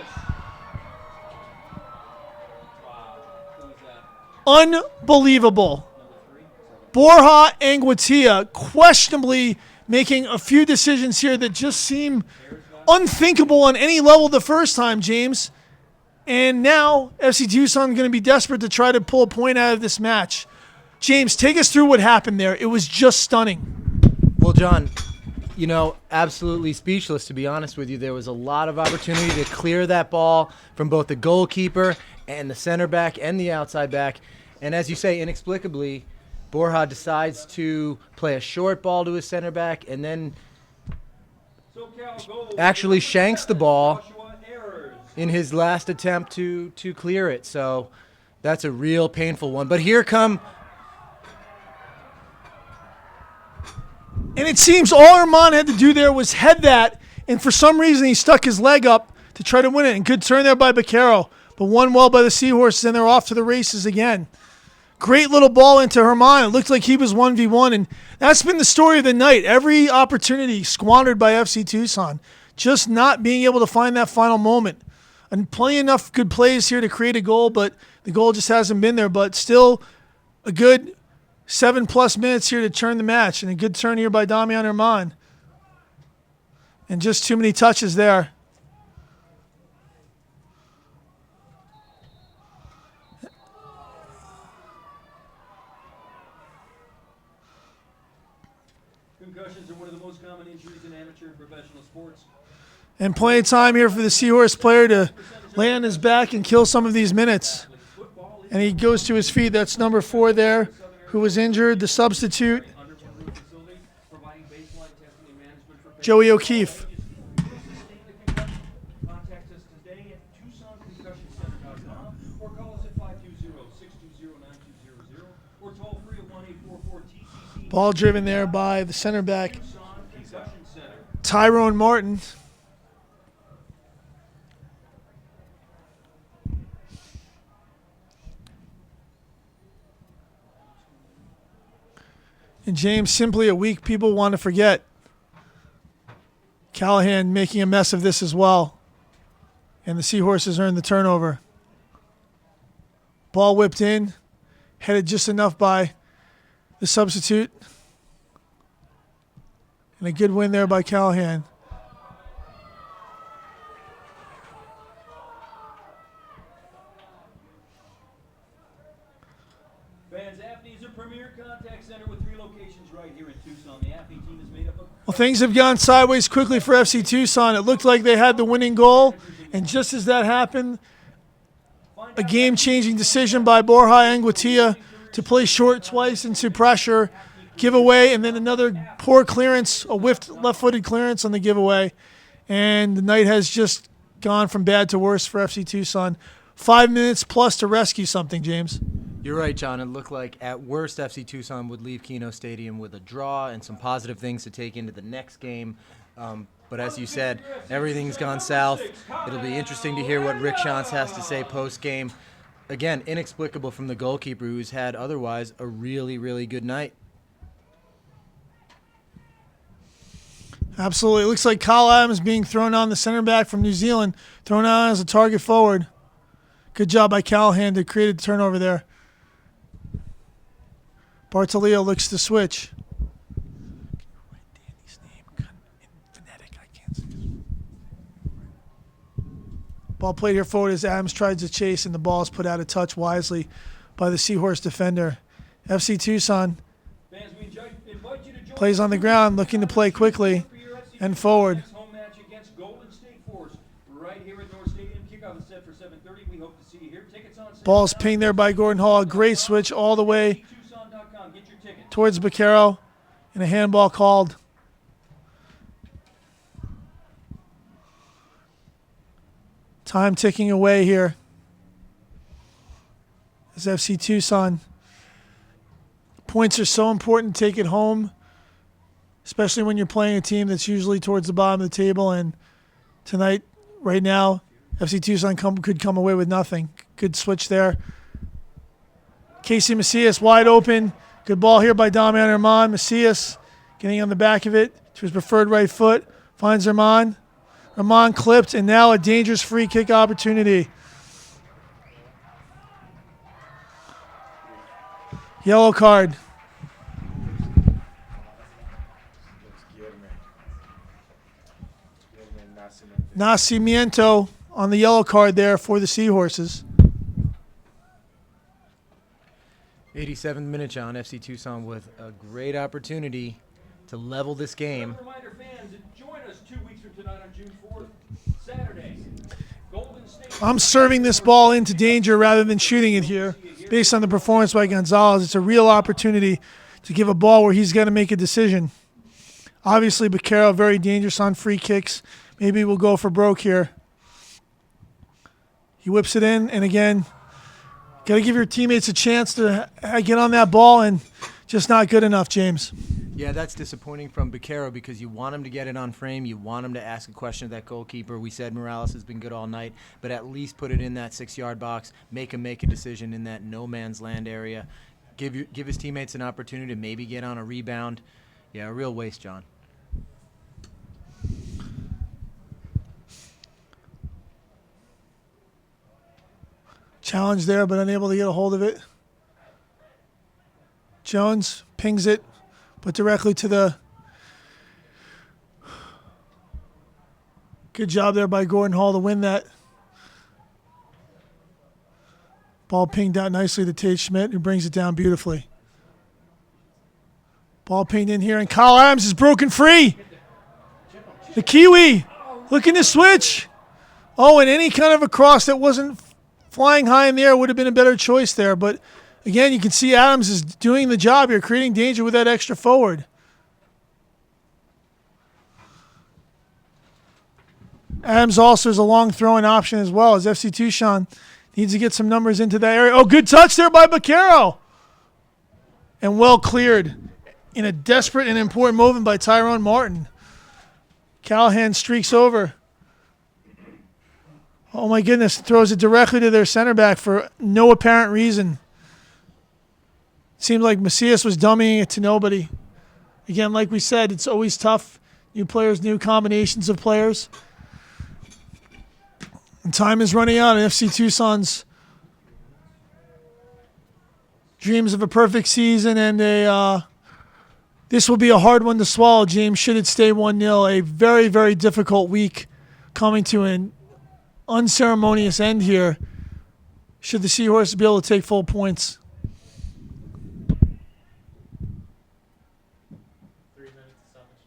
Unbelievable. Borja Angutia questionably making a few decisions here that just seem unthinkable on any level the first time, James. And now FC Tucson going to be desperate to try to pull a point out of this match. James, take us through what happened there. It was just stunning. Well, John, absolutely speechless, to be honest with you. There was a lot of opportunity to clear that ball from both the goalkeeper and the center back and the outside back. And as you say, inexplicably, Borja decides to play a short ball to his center back and then actually shanks the ball in his last attempt to clear it. So that's a real painful one. But here come... And it seems all Herman had to do there was head that, and for some reason he stuck his leg up to try to win it. And good turn there by Baccaro, but won well by the Seahorses, and they're off to the races again. Great little ball into Herman. It looked like he was 1v1, and that's been the story of the night. Every opportunity squandered by FC Tucson, just not being able to find that final moment. And plenty enough good plays here to create a goal, but the goal just hasn't been there. But still a good 7+ minutes here to turn the match, and a good turn here by Damian Herman. And just too many touches there. Concussions are one of the most common injuries in amateur and professional sports. And plenty of time here for the Seahorse player to lay on his back and kill some of these minutes. And he goes to his feet. That's number 4 there, who was injured, the substitute, Joey O'Keefe. Contact us today at TucsonConcussionCenter.com or call us at 520-620-9200 or toll free at 1-844-TCC. Ball driven there by the center back, Tucson Concussion Center. Tyrone Martin. And James, simply a week people want to forget. Callahan making a mess of this as well. And the Seahorses earned the turnover. Ball whipped in, headed just enough by the substitute. And a good win there by Callahan. Fans, AFNI is a premier contact center with 3 locations right here in Tucson. The AFNI team is made up of... Well, things have gone sideways quickly for FC Tucson. It looked like they had the winning goal, and just as that happened, a game-changing decision by Borja Angutia to play short twice into pressure, giveaway, and then another poor clearance, a whiffed left-footed clearance on the giveaway. And the night has just gone from bad to worse for FC Tucson. 5 minutes plus to rescue something, James. You're right, John. It looked like at worst FC Tucson would leave Kino Stadium with a draw and some positive things to take into the next game. But as you said, everything's gone south. It'll be interesting to hear what Rick Shantz has to say post-game. Again, inexplicable from the goalkeeper, who's had otherwise a really, really good night. Absolutely. It looks like Kyle Adams being thrown on, the center back from New Zealand, thrown on as a target forward. Good job by Callahan to create a turnover there. Bartolio looks to switch. Ball played here forward as Adams tries to chase, and the ball is put out of touch wisely by the Seahorse defender. FC Tucson Fans, we invite you to join plays on the ground, looking to play quickly and forward. home match against Golden State Force right here at North Stadium. Kickoff is set for 7:30. We hope to see you here. Tickets on sale. Ball's pinged there by Gordon Hall. A great switch all the way Tucson.com. Get your tickets. towards Baccaro, and a handball called. Time ticking away here as FC Tucson. Points are so important to take it home, especially when you're playing a team that's usually towards the bottom of the table. And tonight, right now, FC Tucson could come away with nothing. Good switch there. Casey Macias wide open. Good ball here by Damian Herman. Macias getting on the back of it to his preferred right foot. Finds Herman. Herman clipped, and now a dangerous free kick opportunity. Yellow card. Nacimiento on the yellow card there for the Seahorses. 87th minute, John. FC Tucson with a great opportunity to level this game. Reminder, fans, join us 2 weeks from tonight on June 4th, Saturday. Golden State. I'm serving this ball into danger rather than shooting it here. Based on the performance by Gonzalez, it's a real opportunity to give a ball where he's got to make a decision. Obviously, Baccaro very dangerous on free kicks. Maybe we'll go for broke here. He whips it in, and again, got to give your teammates a chance to get on that ball, and just not good enough, James. Yeah, that's disappointing from Baccaro because you want him to get it on frame. You want him to ask a question of that goalkeeper. We said Morales has been good all night, but at least put it in that 6-yard box. Make him make a decision in that no man's land area. Give his teammates an opportunity to maybe get on a rebound. Yeah, a real waste, John. Challenge there, but unable to get a hold of it. Jones pings it, but directly to the... Good job there by Gordon Hall to win that. Ball pinged out nicely to Tate Schmidt, who brings it down beautifully. Ball pinged in here, and Kyle Adams is broken free. The Kiwi looking to switch. Oh, and any kind of a cross that wasn't flying high in the air would have been a better choice there. But, again, you can see Adams is doing the job here, creating danger with that extra forward. Adams also is a long throwing option as well, as FC Tucson needs to get some numbers into that area. Oh, good touch there by Baccaro. And well cleared in a desperate and important movement by Tyrone Martin. Callahan streaks over. Oh, my goodness. Throws it directly to their center back for no apparent reason. Seemed like Macias was dummying it to nobody. Again, like we said, it's always tough. New players, new combinations of players. And time is running out, and FC Tucson's dreams of a perfect season, and this will be a hard one to swallow, James, should it stay 1-0. A very, very difficult week coming to an unceremonious end here, should the Seahorses be able to take full points.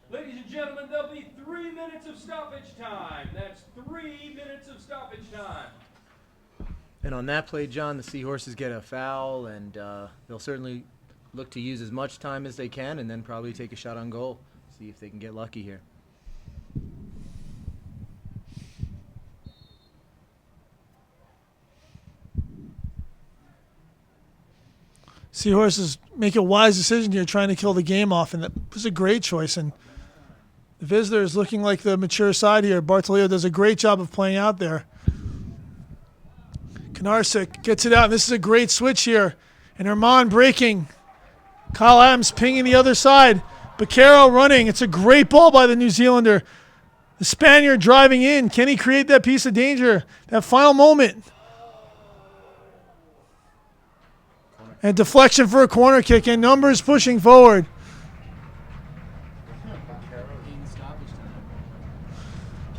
Ladies and gentlemen, there'll be 3 minutes of stoppage time. That's 3 minutes of stoppage time. And on that play, John, the Seahorses get a foul, and they'll certainly look to use as much time as they can and then probably take a shot on goal, see if they can get lucky here. Seahorses make a wise decision here, trying to kill the game off, and that was a great choice. And the visitor is looking like the mature side here. Bartolio does a great job of playing out there. Kanarsik gets it out, and this is a great switch here. And Herman breaking. Kyle Adams pinging the other side. Baccaro running. It's a great ball by the New Zealander. The Spaniard driving in. Can he create that piece of danger? That final moment. Corner And deflection for a corner kick, and numbers pushing forward.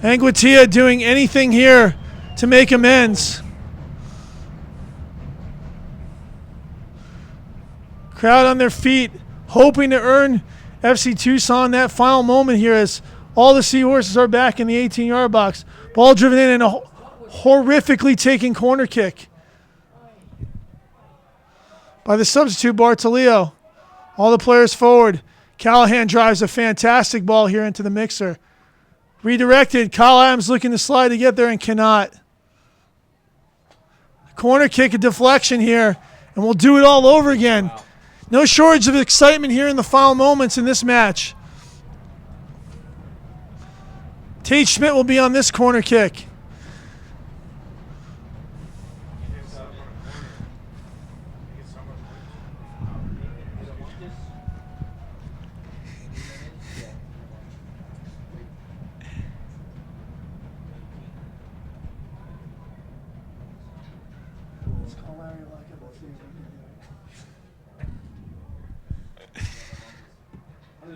Anguattia doing anything here to make amends. Crowd on their feet, hoping to earn FC Tucson that final moment here as all the Seahorses are back in the 18-yard box. Ball driven in and a horrifically taken corner kick by the substitute Bartolio. All the players forward. Callahan drives a fantastic ball here into the mixer. Redirected. Kyle Adams looking to slide to get there and cannot. Corner kick, a deflection here, and we'll do it all over again. Wow. No shortage of excitement here in the final moments in this match. Tate Schmidt will be on this corner kick.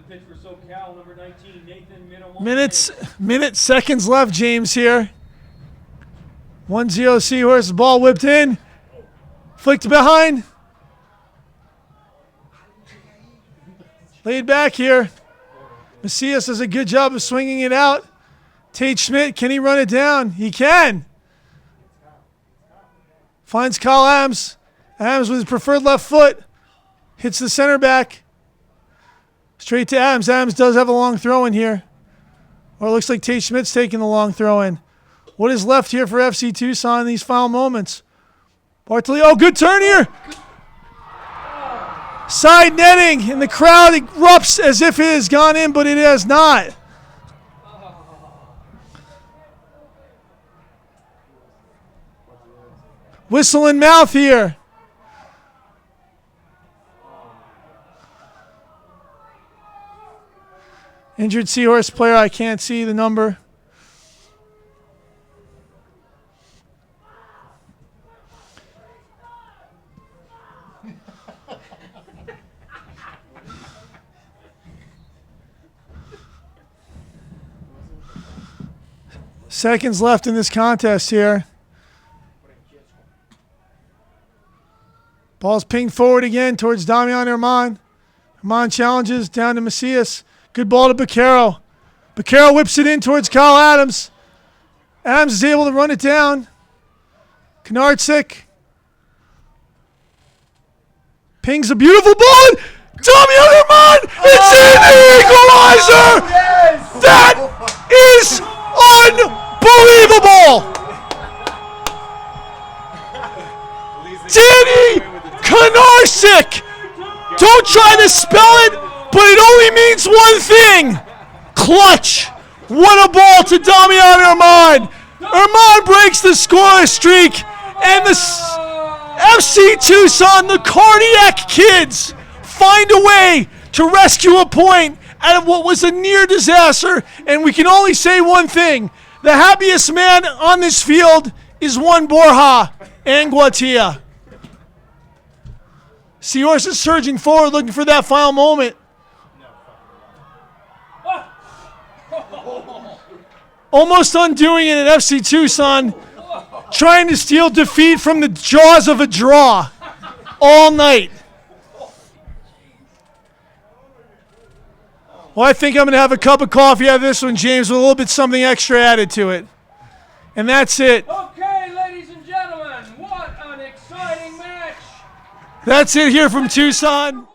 Pitch for SoCal, number 19, Nathan Minutes, seconds left, James here. 1-0 Seahorse, ball whipped in. Flicked behind. Laid back here. Macias does a good job of swinging it out. Tate Schmidt, can he run it down? He can. Finds Kyle Adams. Adams with his preferred left foot. Hits the center back. Straight to Adams. Adams does have a long throw in here. Or it looks like Tate Schmidt's taking the long throw in. What is left here for FC Tucson in these final moments? Bartolio, oh, good turn here. Side netting, and the crowd erupts as if it has gone in, but it has not. Whistle in mouth here. Injured Seahorse player, I can't see the number. Seconds left in this contest here. Ball's pinged forward again towards Damian Herman. Herman challenges down to Macias. Good ball to Baccaro. Baccaro whips it in towards Kyle Adams. Adams is able to run it down. Knarczyk pings a beautiful ball. Damian Herman! It's in the equalizer! Yes! That is unbelievable! Danny Knarczyk! Don't try to spell it, but it only means one thing. Clutch. What a ball to Damian Herman. Herman breaks the scoreless streak, and the FC Tucson, the Cardiac Kids, find a way to rescue a point out of what was a near disaster. And we can only say one thing. The happiest man on this field is one Borja Anguattia. Seahorses surging forward, looking for that final moment. Almost undoing it at FC Tucson, trying to steal defeat from the jaws of a draw all night. Well, I think I'm going to have a cup of coffee out of this one, James, with a little bit something extra added to it. And that's it. Okay, ladies and gentlemen, what an exciting match. That's it here from Tucson.